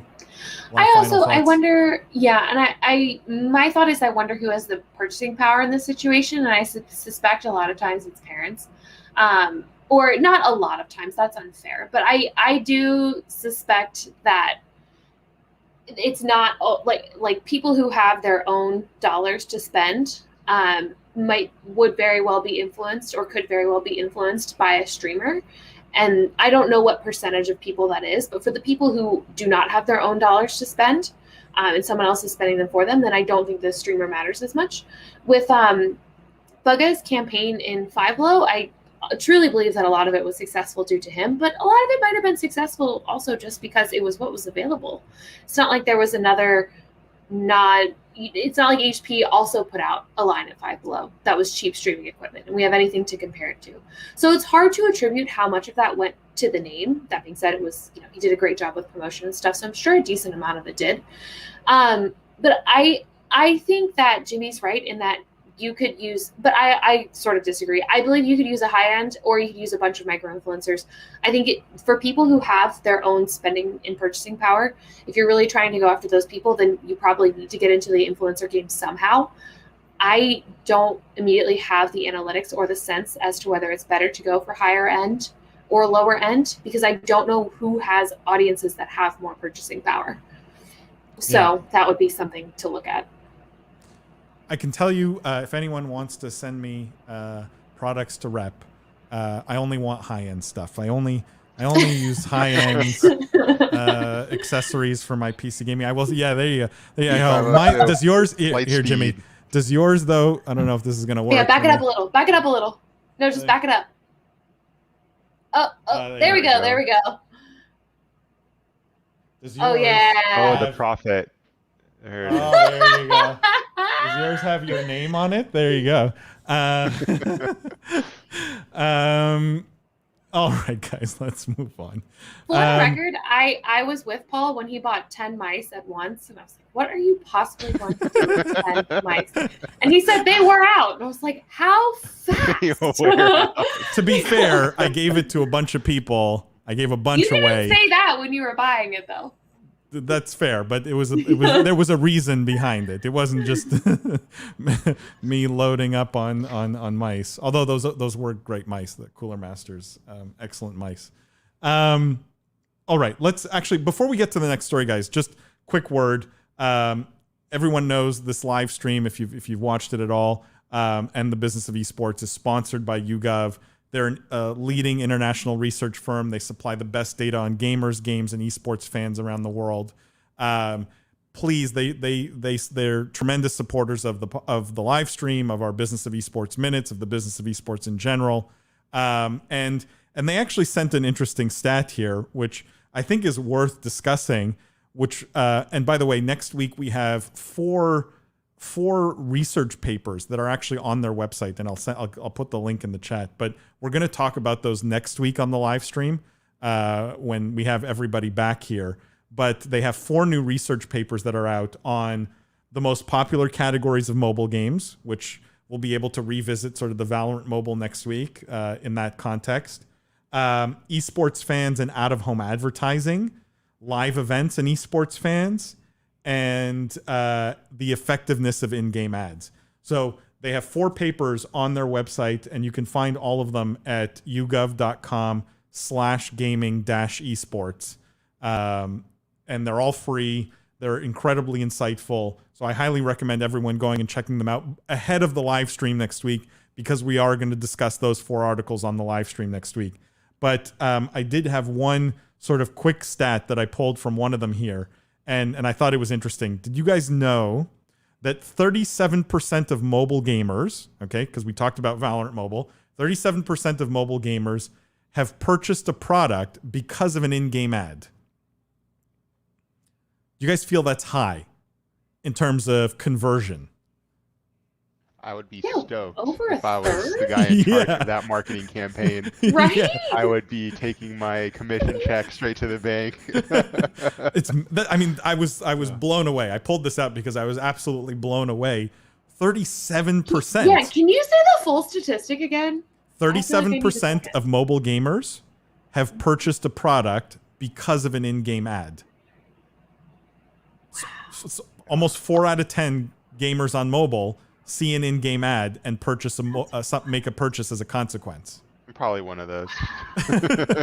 I wonder, and my thought is I wonder who has the purchasing power in this situation, and I suspect a lot of times it's parents. Or not a lot of times, that's unfair, but I do suspect that it's not like people who have their own dollars to spend would very well be influenced or could very well be influenced by a streamer. And I don't know what percentage of people that is, but for the people who do not have their own dollars to spend, and someone else is spending them for them, then I don't think the streamer matters as much. With Bugha's campaign in Five Low, I truly believe that a lot of it was successful due to him, but a lot of it might have been successful also just because it was what was available. It's not like there was another it's not like HP also put out a line at Five Below that was cheap streaming equipment, and we have anything to compare it to. So it's hard to attribute how much of that went to the name. That being said, it was, he did a great job with promotion and stuff, so I'm sure a decent amount of it did. But I think that Jimmy's right in that you could use, but I sort of disagree. I believe you could use a high end or you could use a bunch of micro influencers. I think for people who have their own spending and purchasing power, if you're really trying to go after those people, then you probably need to get into the influencer game somehow. I don't immediately have the analytics or the sense as to whether it's better to go for higher end or lower end, because I don't know who has audiences that have more purchasing power. So that would be something to look at. I can tell you, if anyone wants to send me products to rep, I only want high-end stuff. I only use high-end accessories for my PC gaming. I will. Yeah, there you go. There you go. Does yours? Here, Jimmy. Does yours though? I don't know if this is gonna work. Yeah, back it up a little. Back it up a little. No, just back it up. Oh, there we go. There we go. Oh yeah. Oh, the Prophet. There you go. Does yours have your name on it? There you go. All right, guys, let's move on. For the record, I was with Paul when he bought 10 mice at once, and I was like, what are you possibly going to do with 10 mice? And he said they were out. And I was like, how fast? To be fair, I gave it to a bunch of people. I gave a bunch away. You didn't say that when you were buying it, though. That's fair, but there was a reason behind it. It wasn't just me loading up on mice. Although those were great mice, the Cooler Masters, excellent mice. All right, let's actually, before we get to the next story, guys, just quick word. Everyone knows this live stream if you've watched it at all, and the Business of Esports is sponsored by YouGov. They're a leading international research firm. They supply the best data on gamers, games, and esports fans around the world. Please, they're tremendous supporters of the live stream, of our Business of Esports Minutes, of the Business of Esports in general. And they actually sent an interesting stat here, which I think is worth discussing. Which and by the way, next week we have four research papers that are actually on their website, and I'll put the link in the chat. But we're going to talk about those next week on the live stream when we have everybody back here. But they have 4 new research papers that are out on the most popular categories of mobile games, which we'll be able to revisit sort of the Valorant Mobile next week in that context. Esports fans and out-of-home advertising, live events and esports fans, and the effectiveness of in-game ads. So they have 4 papers on their website, and you can find all of them at yougov.com/gaming-esports. And they're all free. They're incredibly insightful. So I highly recommend everyone going and checking them out ahead of the live stream next week, because we are going to discuss those 4 articles on the live stream next week. But I did have one sort of quick stat that I pulled from one of them here, and I thought it was interesting. Did you guys know that 37% of mobile gamers, okay, because we talked about Valorant Mobile, 37% of mobile gamers have purchased a product because of an in-game ad? Do you guys feel that's high in terms of conversion? I would be Yeah, stoked over if a I was third? the guy in charge Yeah. of that marketing campaign. Right? Yeah. I would be taking my commission check straight to the bank. I was blown away. I pulled this out because I was absolutely blown away. 37%. Yeah, can you say the full statistic again? I feel like I need to 37% check it. of mobile gamers have purchased a product because of an in-game ad. So almost 4 out of 10 gamers on mobile see an in-game ad and make a purchase as a consequence. I'm probably one of those.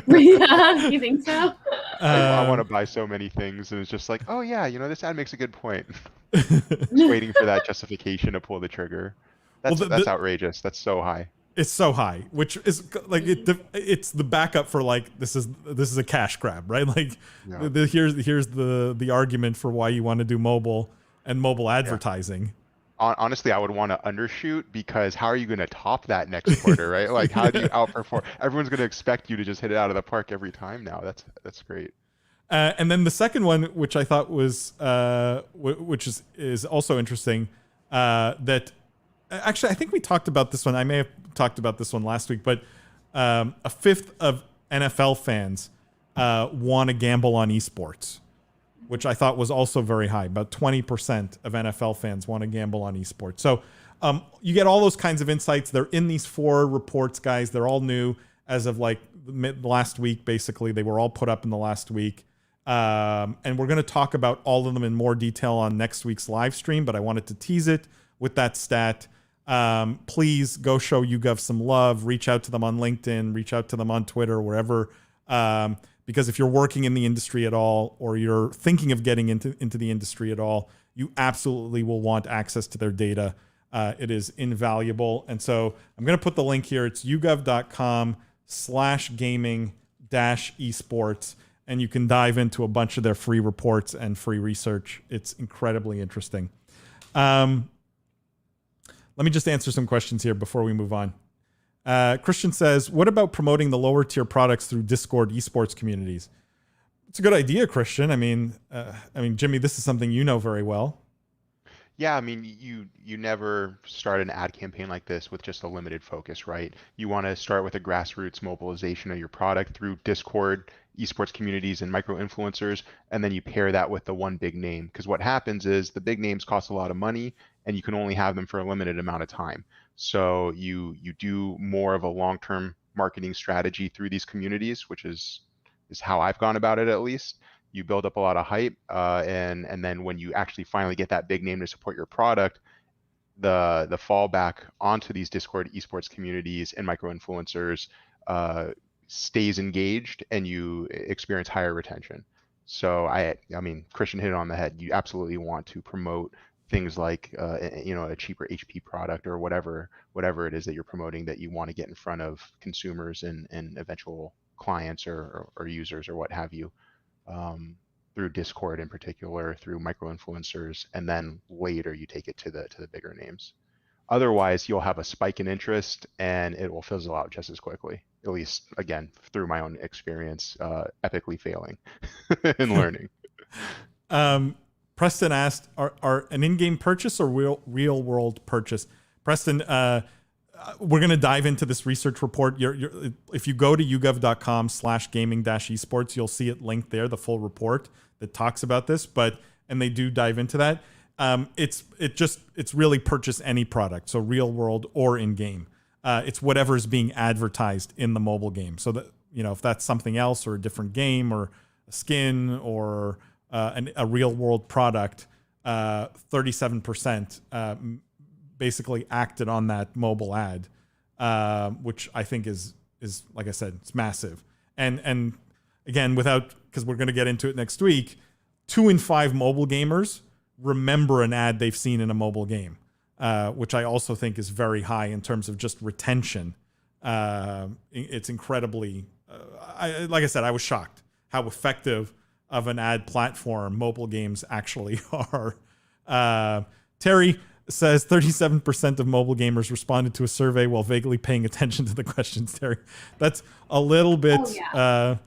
Yeah, you think so? I want to buy so many things, and it's just like, oh yeah, this ad makes a good point. Just waiting for that justification to pull the trigger. That's outrageous. That's so high. It's so high, which is like it's the backup for like this is a cash grab, right? Like Yeah. here's the argument for why you want to do mobile and mobile advertising. Honestly, I would want to undershoot, because how are you going to top that next quarter, right? Like, how do you outperform? Everyone's going to expect you to just hit it out of the park every time now. That's great. And then the second one, which I thought was which is also interesting, that actually I think we talked about this one. I may have talked about this one last week, but a fifth of NFL fans want to gamble on esports, which I thought was also very high. About 20% of NFL fans want to gamble on esports. So you get all those kinds of insights. They're in these 4 reports, guys. They're all new as of like last week, basically. They were all put up in the last week. And we're going to talk about all of them in more detail on next week's live stream, but I wanted to tease it with that stat. Please go show YouGov some love. Reach out to them on LinkedIn. Reach out to them on Twitter, wherever. Because if you're working in the industry at all, or you're thinking of getting into the industry at all, you absolutely will want access to their data. It is invaluable. And so I'm going to put the link here. It's yougov.com/gaming-esports. And you can dive into a bunch of their free reports and free research. It's incredibly interesting. Let me just answer some questions here before we move on. Christian says, what about promoting the lower tier products through Discord esports communities? It's a good idea, Christian. I mean, Jimmy, this is something you know very well. Yeah, I mean, you never start an ad campaign like this with just a limited focus, right? You want to start with a grassroots mobilization of your product through Discord, esports communities, and micro influencers, and then you pair that with the one big name. Because what happens is the big names cost a lot of money, and you can only have them for a limited amount of time. So you do more of a long-term marketing strategy through these communities, which is how I've gone about it, at least. You build up a lot of hype, and then when you actually finally get that big name to support your product, the fallback onto these Discord esports communities and micro influencers stays engaged, and you experience higher retention. So I mean, Christian hit it on the head. You absolutely want to promote things like a cheaper HP product or whatever it is that you're promoting that you want to get in front of consumers and eventual clients or users or what have you, through Discord in particular, through micro influencers, and then later you take it to the bigger names. Otherwise, you'll have a spike in interest and it will fizzle out just as quickly. At least, again, through my own experience, epically failing and learning. Preston asked, are an in-game purchase or real world purchase? Preston, we're going to dive into this research report. If you go to yougov.com/gaming-esports, you'll see it linked there, the full report that talks about this, and they do dive into that. It's really purchase any product. So real world or in-game. It's whatever is being advertised in the mobile game. So that, if that's something else or a different game or a skin or a real world product, 37% basically acted on that mobile ad, which I think is like I said, it's massive. And again, because we're going to get into it next week, 2 in 5 mobile gamers remember an ad they've seen in a mobile game, which I also think is very high in terms of just retention. It's incredibly, like I said, I was shocked how effective of an ad platform mobile games actually are. Terry says 37% of mobile gamers responded to a survey while vaguely paying attention to the questions. Terry, that's a little bit, a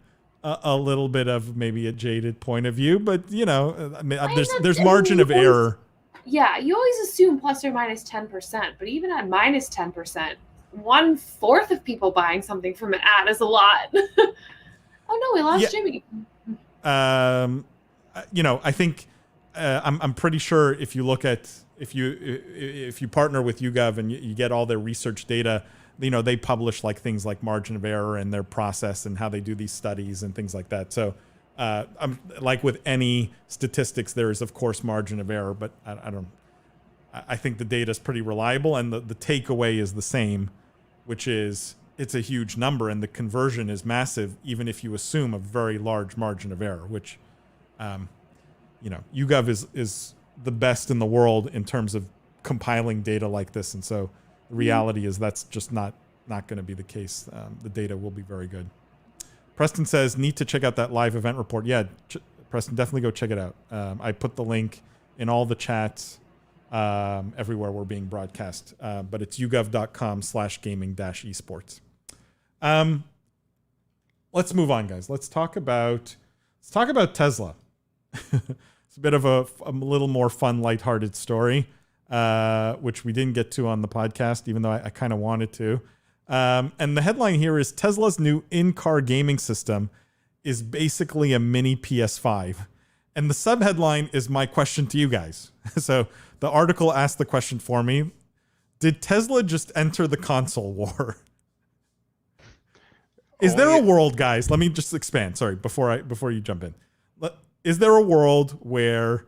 little bit of maybe a jaded point of view, but there's margin of error. Yeah, you always assume plus or minus 10%, but even at minus 10%, 1/4 of people buying something from an ad is a lot. Oh no, we lost Jimmy. I think I'm pretty sure if you look at if you partner with YouGov and you get all their research data, they publish like things like margin of error and their process and how they do these studies and things like that. So I'm like with any statistics, there is of course margin of error, but I think the data is pretty reliable and the takeaway is the same, which is it's a huge number and the conversion is massive, even if you assume a very large margin of error, which, YouGov is the best in the world in terms of compiling data like this. And so the reality is that's just not going to be the case. The data will be very good. Preston says, need to check out that live event report. Yeah, Preston, definitely go check it out. I put the link in all the chats everywhere we're being broadcast. But it's yougov.com/gaming-esports. Let's move on, guys. Let's talk about Tesla. It's a bit of a little more fun, lighthearted story, which we didn't get to on the podcast, even though I kind of wanted to. And the headline here is Tesla's new in-car gaming system is basically a mini PS5. And the subheadline is my question to you guys. So the article asked the question for me. Did Tesla just enter the console war? Is there a world, guys? Let me just expand. Sorry, before you jump in. Is there a world where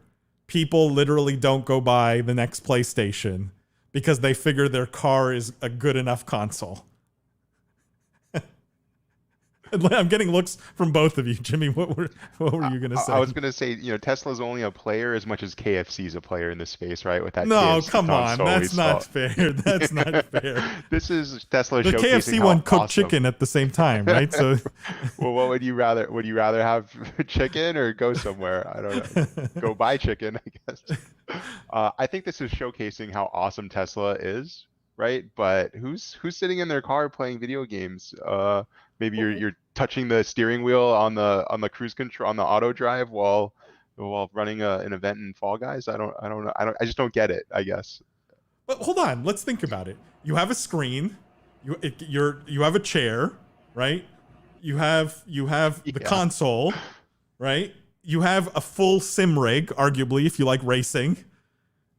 people literally don't go buy the next PlayStation because they figure their car is a good enough console? I'm getting looks from both of you. Jimmy, what were you going to say? I was going to say, Tesla's only a player as much as KFC's a player in this space, right? With that. No, KFC come on. That's not fair. That's not fair. This is Tesla the showcasing KFC one how cooked awesome. Chicken at the same time, right? So, well, what would you rather? Would you rather have chicken or go somewhere? I don't know. Go buy chicken, I guess. I think this is showcasing how awesome Tesla is, right? But who's sitting in their car playing video games? Maybe you're touching the steering wheel on the cruise control on the auto drive while running an event in Fall Guys. I just don't get it, I guess. But hold on, let's think about it. You have a screen, you have a chair, right? You have the console, right? You have a full sim rig, arguably, if you like racing.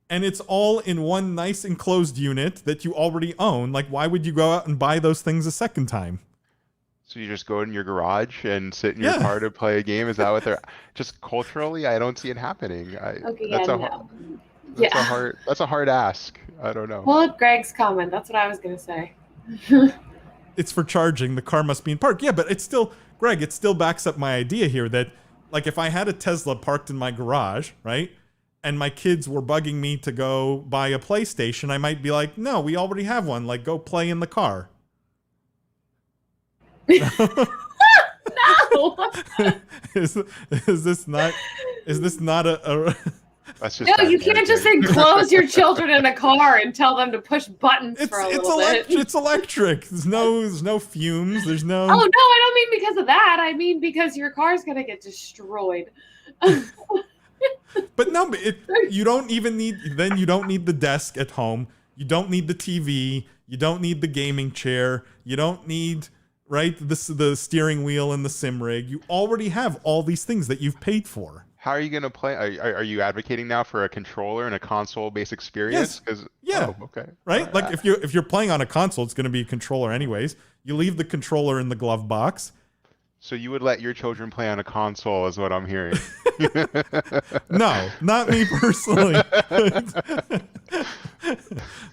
And it's all in one nice enclosed unit that you already own. Like, why would you go out and buy those things a second time? So you just go in your garage and sit in your car to play a game? Is that what they're... Just culturally, I don't see it happening. That's a hard ask. I don't know. Well, Greg's comment. That's what I was going to say. It's for charging. The car must be in park. Yeah, but it's still... Greg, it still backs up my idea here that, like, if I had a Tesla parked in my garage, right? and my kids were bugging me to go buy a PlayStation, I might be like, no, we already have one. Like, go play in the car. No. is this not a That's just No, bad you can't just parenting. enclose your children in a car and tell them to push buttons for a little bit. it's electric. There's no fumes. There's no. Oh no, I don't mean because of that. I mean because your car's gonna get destroyed. But no, you don't even need. Then you don't need the desk at home. You don't need the TV. You don't need the gaming chair. You don't need the steering wheel and the sim rig. You already have all these things that you've paid for. How are you going to play? Are you advocating now for a controller and a console-based experience? Yes. Yeah. Oh, okay. Right? Like if you're playing on a console, it's going to be a controller anyways. You leave the controller in the glove box. So you would let your children play on a console, is what I'm hearing. No, not me personally.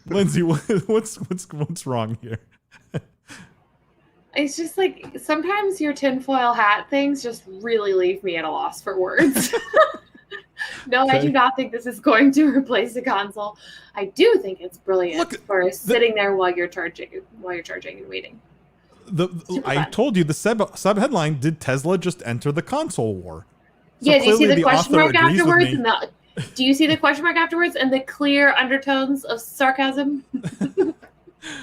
Lindsay, what's wrong here? It's just like sometimes your tinfoil hat things just really leave me at a loss for words. No, Okay. I do not think this is going to replace a console. I do think it's brilliant for sitting there while you're charging and waiting. I told you the sub headline: Did Tesla just enter the console war? So Yeah, do you see clearly the question author mark agrees with afterwards? me. Do you see the question mark afterwards and the clear undertones of sarcasm?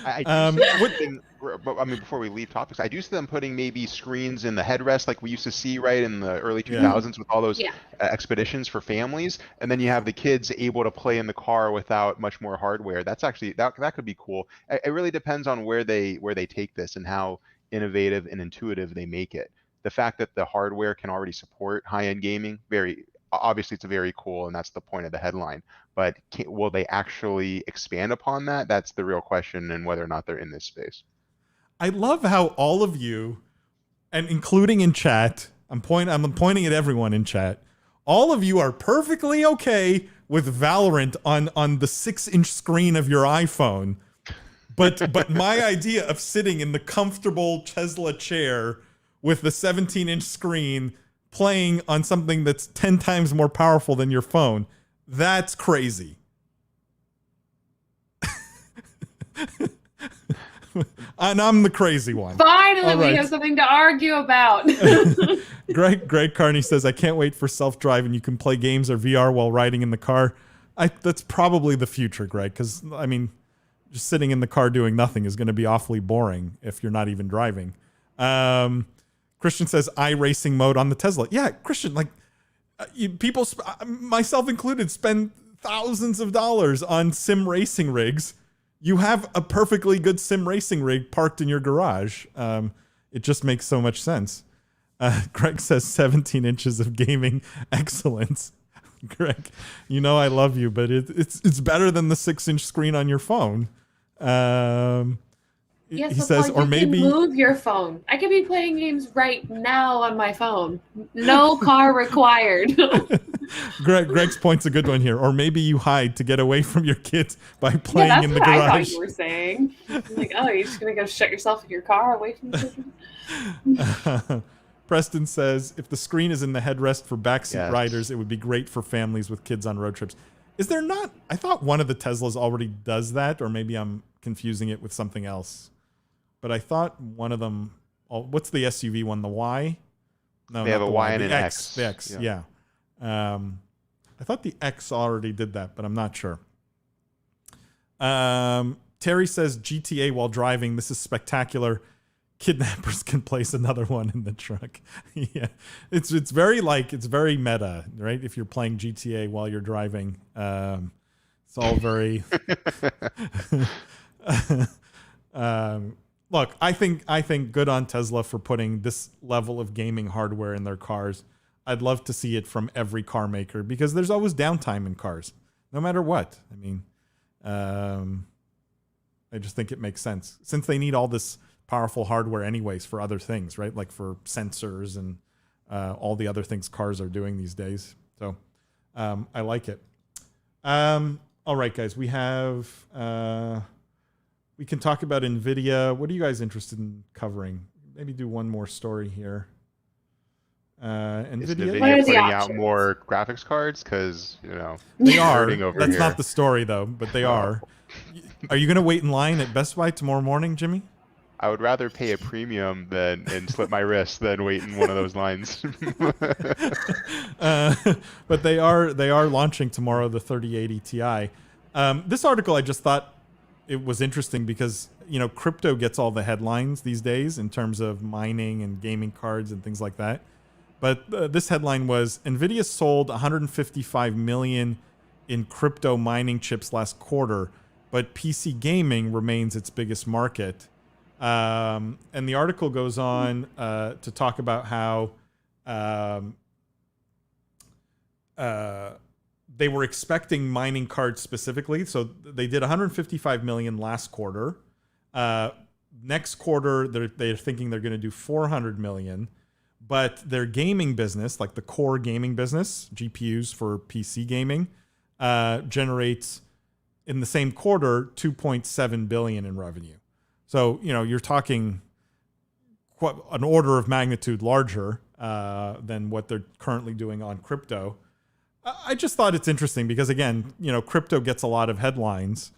I mean, before we leave topics, I do see them putting maybe screens in the headrest like we used to see right in the early 2000s with all those expeditions for families, and then you have the kids able to play in the car without much more hardware. That's actually that could be cool. It really depends on where they take this and how innovative and intuitive they make it. The fact that the hardware can already support high-end gaming, very obviously it's very cool, and that's the point of the headline. But will they actually expand upon that? That's the real question, and whether or not they're in this space. I love how all of you, and including in chat, I'm pointing at everyone in chat. All of you are perfectly okay with Valorant on the 6-inch screen of your iPhone, but my idea of sitting in the comfortable Tesla chair with the 17-inch screen playing on something that's 10 times more powerful than your phone, that's crazy. And I'm the crazy one. Finally, we have something to argue about. Greg Carney says, I can't wait for self-driving. You can play games or VR while riding in the car. That's probably the future, Greg, because, I mean, just sitting in the car doing nothing is going to be awfully boring if you're not even driving. Christian says, iRacing mode on the Tesla. Yeah, Christian, like, people, myself included, spend thousands of dollars on sim racing rigs. You have a perfectly good sim racing rig parked in your garage. It just makes so much sense. Greg says 17 inches of gaming excellence. Greg, you know I love you, but it's better than the 6-inch screen on your phone. Yes, he says, or maybe move your phone. I could be playing games right now on my phone. No car required. Greg's point's a good one here. Or maybe you hide to get away from your kids by playing in the garage. I thought you were saying. Like, oh, you're just gonna go shut yourself in your car away from the children. Preston says, if the screen is in the headrest for backseat Yes. riders, it would be great for families with kids on road trips. Is there not? I thought one of the Teslas already does that, or maybe I'm confusing it with something else. But I thought one of them. Oh, what's the SUV one? The Y? No, They not have a the Y and the an X. The X, yeah. I thought the X already did that, but I'm not sure. Terry says GTA while driving. This is spectacular. Kidnappers can place another one in the truck. Yeah, it's very meta, right? If you're playing GTA while you're driving, it's all very. Look, I think good on Tesla for putting this level of gaming hardware in their cars. I'd love to see it from every car maker because there's always downtime in cars, no matter what. I mean, I just think it makes sense since they need all this powerful hardware anyways for other things, right? Like for sensors and all the other things cars are doing these days. So I like it. All right, guys, we have, we can talk about NVIDIA. What are you guys interested in covering? Maybe do one more story here. Is NVIDIA. What are NVIDIA the putting out options? more graphics cards? Because, They are. hurting over That's here. not the story though, but they are. Are you going to wait in line at Best Buy tomorrow morning, Jimmy? I would rather pay a premium and slip my wrist than wait in one of those lines. But they are launching tomorrow the 3080 Ti. This article I just thought it was interesting because crypto gets all the headlines these days in terms of mining and gaming cards and things like that. But this headline was NVIDIA sold 155 million in crypto mining chips last quarter, but PC gaming remains its biggest market. And the article goes on to talk about how they were expecting mining cards specifically. So they did 155 million last quarter. Next quarter, they're thinking they're going to do 400 million. But their gaming business, like the core gaming business, GPUs for PC gaming, generates in the same quarter 2.7 billion in revenue. So, you're talking quite an order of magnitude larger than what they're currently doing on crypto. I just thought it's interesting because, again, crypto gets a lot of headlines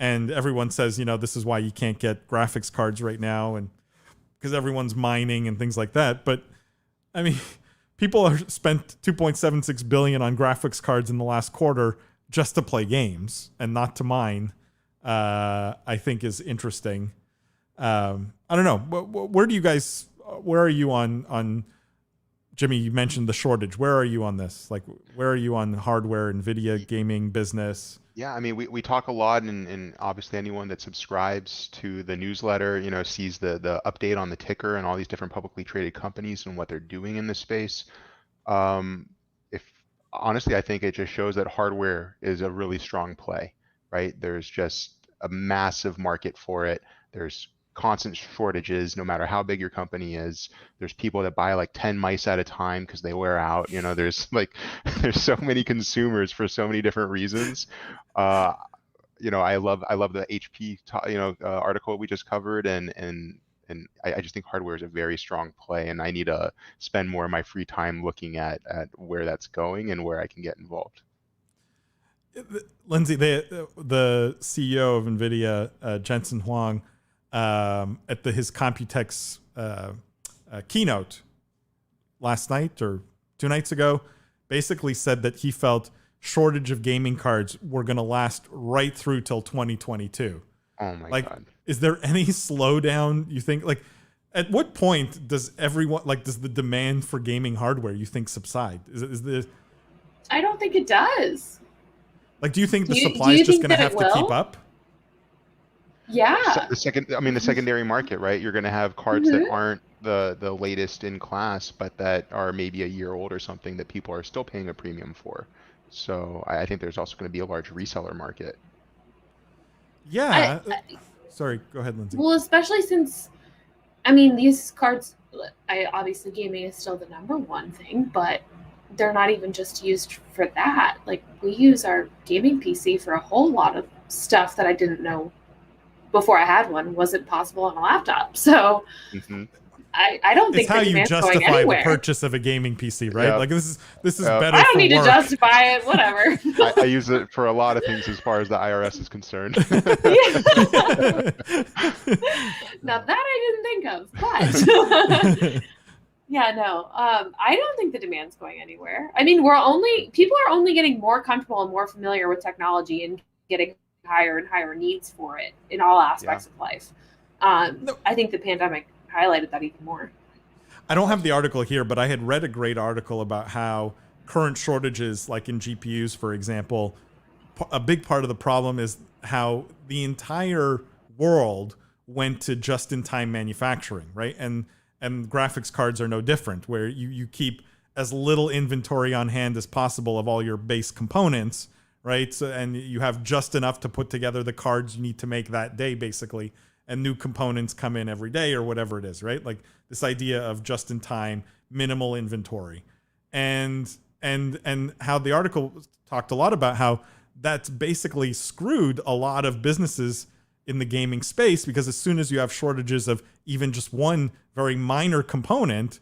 and everyone says, this is why you can't get graphics cards right now and because everyone's mining and things like that. But, I mean, people are spent 2.76 billion on graphics cards in the last quarter just to play games and not to mine. I think is interesting. I don't know. Where are you on Jimmy? You mentioned the shortage. Where are you on this? Like, where are you on hardware, NVIDIA gaming business? Yeah, I mean, we talk a lot, and obviously anyone that subscribes to the newsletter, sees the update on the ticker and all these different publicly traded companies and what they're doing in this space. If honestly, I think it just shows that hardware is a really strong play, right? There's just a massive market for it. There's constant shortages no matter how big your company is. There's people that buy like 10 mice at a time because they wear out. There's there's so many consumers for so many different reasons. I love the HP article we just covered, and I just think hardware is a very strong play, and I need to spend more of my free time looking at where that's going and where I can get involved. Lindsay, the CEO of NVIDIA, Jensen Huang, at his Computex keynote last night or 2 nights ago, basically said that he felt shortage of gaming cards were going to last right through till 2022. Oh my God. Is there any slowdown, you think? Like, at what point does does the demand for gaming hardware, you think, subside? I don't think it does. Like, do you think the supply is just going to have to keep up? Yeah. The secondary market, right? You're going to have cards that aren't the latest in class, but that are maybe a year old or something that people are still paying a premium for. So I think there's also going to be a large reseller market. Yeah. Sorry, go ahead, Lindsay. Well, especially since, these cards, obviously gaming is still the number one thing, but they're not even just used for that. Like, we use our gaming PC for a whole lot of stuff that I didn't know before I had one wasn't possible on a laptop. So I don't think it's how you justify the purchase of a gaming PC, right? Yep. Like, this is better. I don't need work. to justify it. Whatever. I use it for a lot of things as far as the IRS is concerned. Now that I didn't think of, but yeah, no. I don't think the demand's going anywhere. People are only getting more comfortable and more familiar with technology and getting higher and higher needs for it in all aspects of life. I think the pandemic highlighted that even more. I don't have the article here, but I had read a great article about how current shortages, like in GPUs, for example, a big part of the problem is how the entire world went to just-in-time manufacturing, right? And graphics cards are no different, where you keep as little inventory on hand as possible of all your base components, right? So, and you have just enough to put together the cards you need to make that day, basically, and new components come in every day or whatever it is, right? Like this idea of just-in-time, minimal inventory. And how the article talked a lot about how that's basically screwed a lot of businesses in the gaming space, because as soon as you have shortages of even just one very minor component,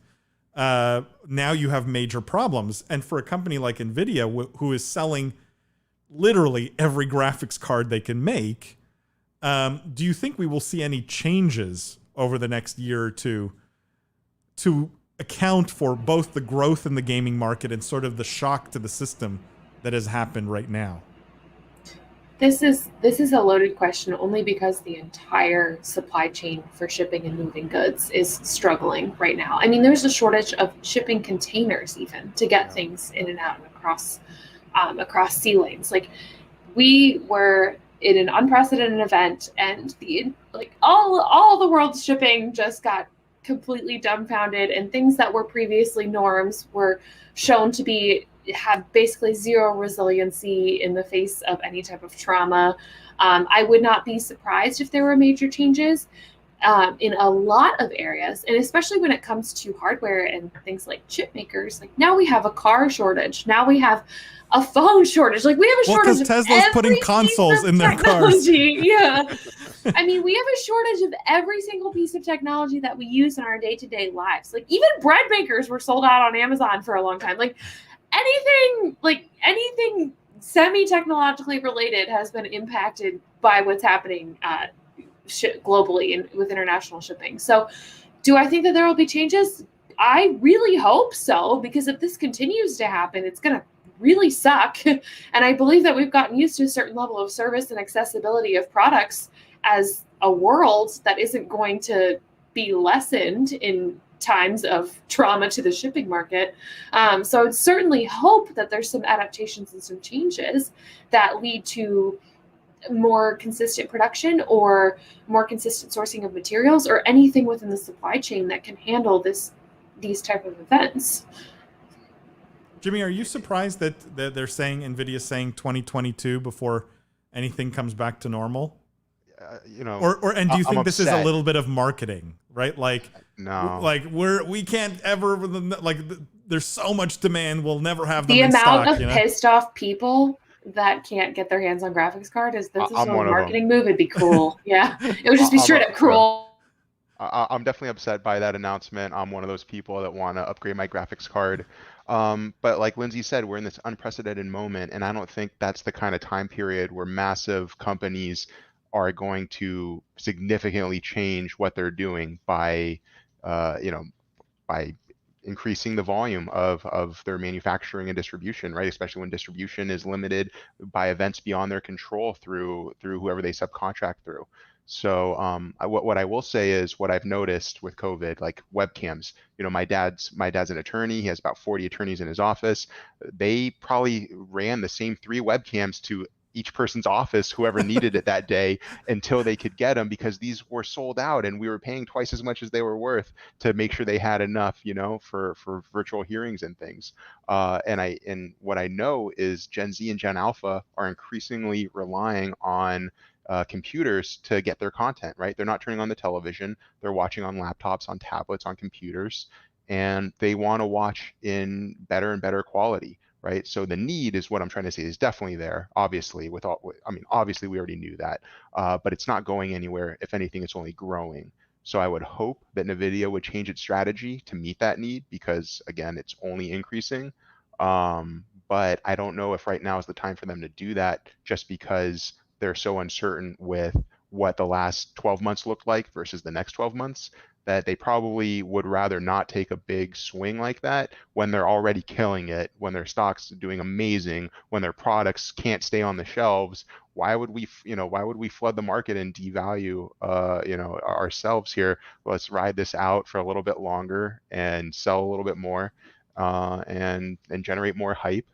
now you have major problems. And for a company like NVIDIA, who is selling literally every graphics card they can make, do you think we will see any changes over the next year or two to account for both the growth in the gaming market and sort of the shock to the system that has happened right now? This is a loaded question only because the entire supply chain for shipping and moving goods is struggling right now. I mean, there's a shortage of shipping containers even to get things in and out and across sea lanes. Like, we were in an unprecedented event, and all the world's shipping just got completely dumbfounded, and things that were previously norms were shown to have basically zero resiliency in the face of any type of trauma. I would not be surprised if there were major changes in a lot of areas, and especially when it comes to hardware and things like chip makers. Like, now we have a car shortage. Now we have a phone shortage. Like, we have a shortage of Tesla's putting consoles in their cars. Yeah. I mean, we have a shortage of every single piece of technology that we use in our day-to-day lives. Like, even bread makers were sold out on Amazon for a long time. Like, anything semi-technologically related has been impacted by what's happening globally and with international shipping. So do I think that there will be changes? I really hope so, because if this continues to happen, it's going to really suck. And I believe that we've gotten used to a certain level of service and accessibility of products as a world that isn't going to be lessened in times of trauma to the shipping market. So I would certainly hope that there's some adaptations and some changes that lead to more consistent production or more consistent sourcing of materials or anything within the supply chain that can handle these type of events. Jimmy, are you surprised that they're saying, NVIDIA's saying 2022 before anything comes back to normal? And do you think this is a little bit of marketing, right? Like, no, like we can't ever, like, there's so much demand, we'll never have them the in amount stock, of pissed off people that can't get their hands on graphics card is this is a marketing move. It'd be cruel. Yeah, it would just be straight up cruel. I'm definitely upset by that announcement. I'm one of those people that want to upgrade my graphics card. But like Lindsay said, we're in this unprecedented moment, and I don't think that's the kind of time period where massive companies are going to significantly change what they're doing by increasing the volume of their manufacturing and distribution, right? Especially when distribution is limited by events beyond their control through whoever they subcontract through. So what I will say is, what I've noticed with COVID, like webcams, my dad's an attorney. He has about 40 attorneys in his office. They probably ran the same 3 webcams to each person's office, whoever needed it that day, until they could get them, because these were sold out and we were paying twice as much as they were worth to make sure they had enough, for virtual hearings and things. And what I know is Gen Z and Gen Alpha are increasingly relying on computers to get their content, right? They're not turning on the television. They're watching on laptops, on tablets, on computers, and they want to watch in better and better quality. Right. So the need is what I'm trying to say is definitely there. Obviously, obviously we already knew that, but it's not going anywhere. If anything, it's only growing. So I would hope that NVIDIA would change its strategy to meet that need, because again, it's only increasing. But I don't know if right now is the time for them to do that, just because they're so uncertain with what the last 12 months looked like versus the next 12 months, that they probably would rather not take a big swing like that when they're already killing it, when their stock's doing amazing, when their products can't stay on the shelves. Why would we flood the market and devalue, ourselves here? Let's ride this out for a little bit longer and sell a little bit more, and generate more hype,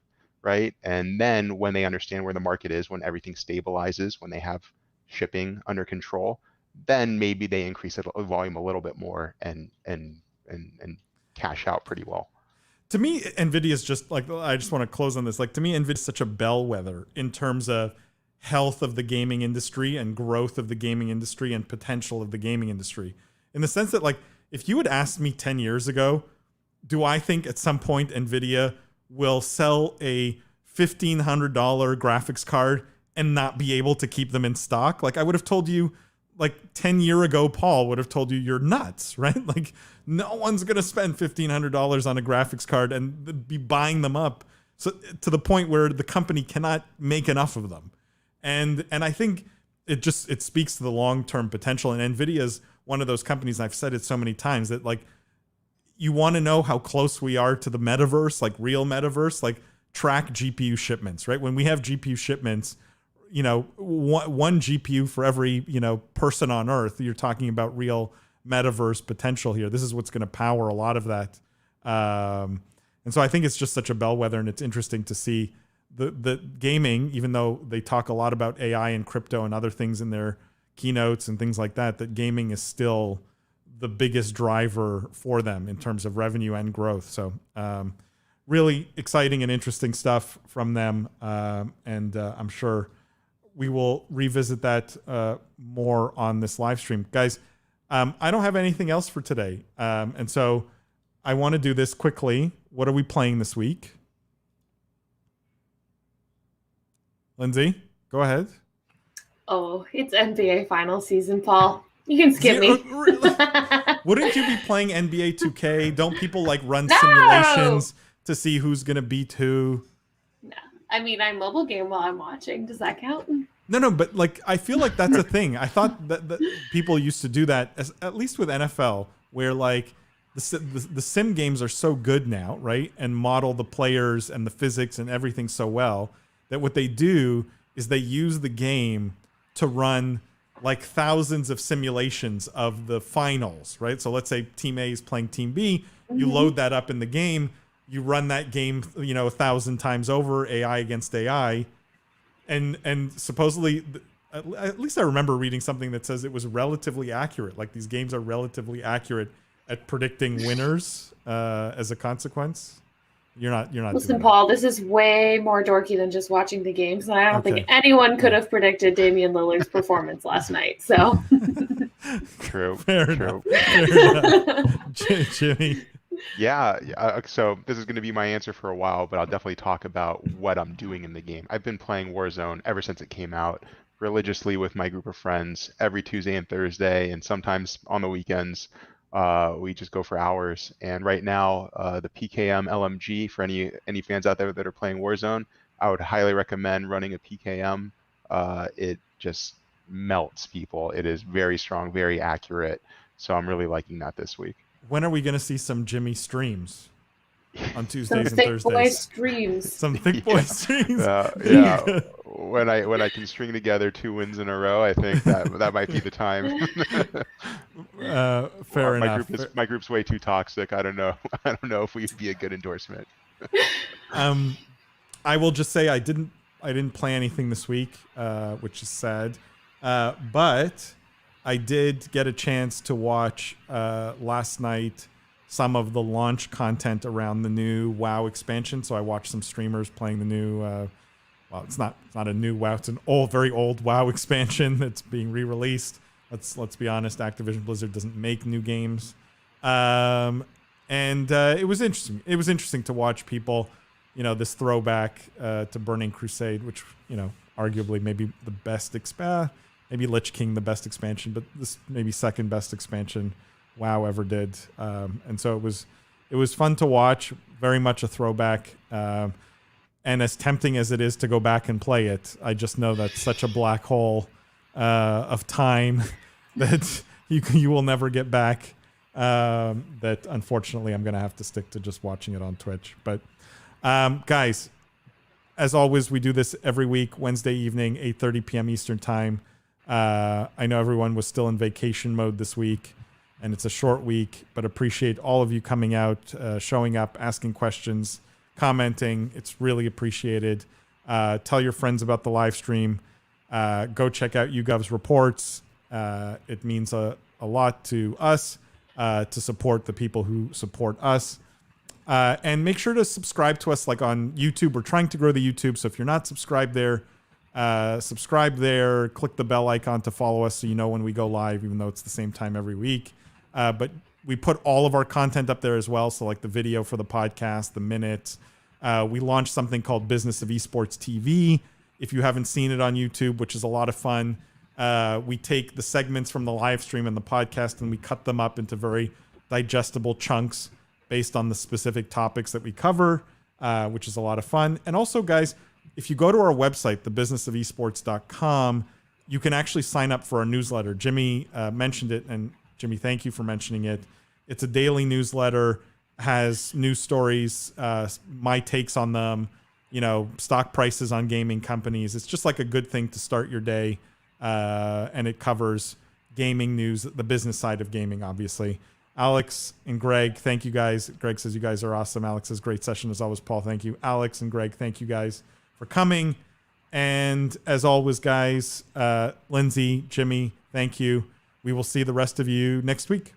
right? And then when they understand where the market is, when everything stabilizes, when they have shipping under control, then maybe they increase the volume a little bit more and cash out pretty well. To me, NVIDIA is just like, I just want to close on this. Like, to me, NVIDIA is such a bellwether in terms of health of the gaming industry and growth of the gaming industry and potential of the gaming industry. In the sense that, like, if you had asked me 10 years ago, do I think at some point NVIDIA will sell a $1,500 graphics card and not be able to keep them in stock? Like, I would have told you like 10-year ago, Paul would have told you you're nuts, right? Like no one's going to spend $1,500 on a graphics card and be buying them up. So to the point where the company cannot make enough of them. And I think it speaks to the long-term potential. And NVIDIA's one of those companies, and I've said it so many times, that like, you want to know how close we are to the metaverse, like real metaverse, like track GPU shipments, right? When we have GPU shipments, you know, one GPU for every, you know, person on earth, you're talking about real metaverse potential here. This is what's going to power a lot of that. And so I think it's just such a bellwether, and it's interesting to see the gaming, even though they talk a lot about AI and crypto and other things in their keynotes and things like that, that gaming is still the biggest driver for them in terms of revenue and growth. So really exciting and interesting stuff from them. And I'm sure we will revisit that more on this live stream. Guys, I don't have anything else for today. And so I want to do this quickly. What are we playing this week? Lindsay, go ahead. Oh, it's NBA final season, Paul. You can skip me. Wouldn't you be playing NBA 2K? Don't people like run No! simulations to see who's going to beat who? No. I mean, I mobile game while I'm watching. Does that count? No, but like, I feel like that's a thing. I thought that people used to do that, at least with NFL, where like the sim games are so good now, right? And model the players and the physics and everything so well that what they do is they use the game to run like thousands of simulations of the finals, right? So let's say team A is playing team B, you load that up in the game, you run that game, you know, 1,000 times over, AI against AI. And supposedly, at least I remember reading something that says it was relatively accurate. Like these games are relatively accurate at predicting winners as a consequence. You're not. Listen, Paul, this is way more dorky than just watching the games, and I don't think anyone could have predicted Damian Lillard's performance last night. So True. Fair True. enough. Jimmy. Yeah. So this is going to be my answer for a while, but I'll definitely talk about what I'm doing in the game. I've been playing Warzone ever since it came out, religiously with my group of friends every Tuesday and Thursday, and sometimes on the weekends. We just go for hours. And right now, the PKM LMG, for any fans out there that are playing Warzone, I would highly recommend running a PKM. It just melts people. It is very strong, very accurate. So I'm really liking that this week. When are we going to see some Jimmy streams on Tuesdays and some thick Thursdays? boy streams. Some thick boy streams. Yeah. When I can string together 2 wins in a row, I think that might be the time. Fair enough. My group's way too toxic. I don't know. I don't know if we'd be a good endorsement. I will just say I didn't play anything this week, which is sad. But I did get a chance to watch last night some of the launch content around the new WoW expansion. So I watched some streamers playing the new. Well, it's not a new WoW. It's an very old WoW expansion that's being re-released. Let's be honest. Activision Blizzard doesn't make new games, and it was interesting. It was interesting to watch people, you know, this throwback to Burning Crusade, which, you know, arguably maybe the best maybe Lich King the best expansion, but this maybe second best expansion WoW ever did. And so it was fun to watch. Very much a throwback. And as tempting as it is to go back and play it, I just know that's such a black hole of time that you will never get back. That unfortunately I'm going to have to stick to just watching it on Twitch. But guys, as always, we do this every week, Wednesday evening, 8:30 p.m. Eastern time. I know everyone was still in vacation mode this week, and it's a short week, but appreciate all of you coming out, showing up, asking questions, commenting. It's really appreciated. Tell your friends about the live stream. Go check out YouGov's reports. It means a lot to us to support the people who support us. And make sure to subscribe to us, like on YouTube. We're trying to grow the YouTube, so if you're not subscribed there, subscribe there. Click the bell icon to follow us so you know when we go live, even though it's the same time every week. But we put all of our content up there as well, so like the video for the podcast, the minutes. We launched something called Business of Esports TV. If you haven't seen it on YouTube, which is a lot of fun, We take the segments from the live stream and the podcast and we cut them up into very digestible chunks based on the specific topics that we cover, which is a lot of fun. And also, guys, if you go to our website, thebusinessofesports.com, you can actually sign up for our newsletter. Jimmy mentioned it, and Jimmy, thank you for mentioning it. It's a daily newsletter, has news stories, my takes on them, stock prices on gaming companies. It's just like a good thing to start your day, and it covers gaming news, the business side of gaming, obviously. Alex and Greg, thank you guys. Greg says you guys are awesome. Alex says great session as always. Paul, thank you. Alex and Greg, thank you guys for coming. And as always, guys, Lindsay, Jimmy, thank you. We will see the rest of you next week.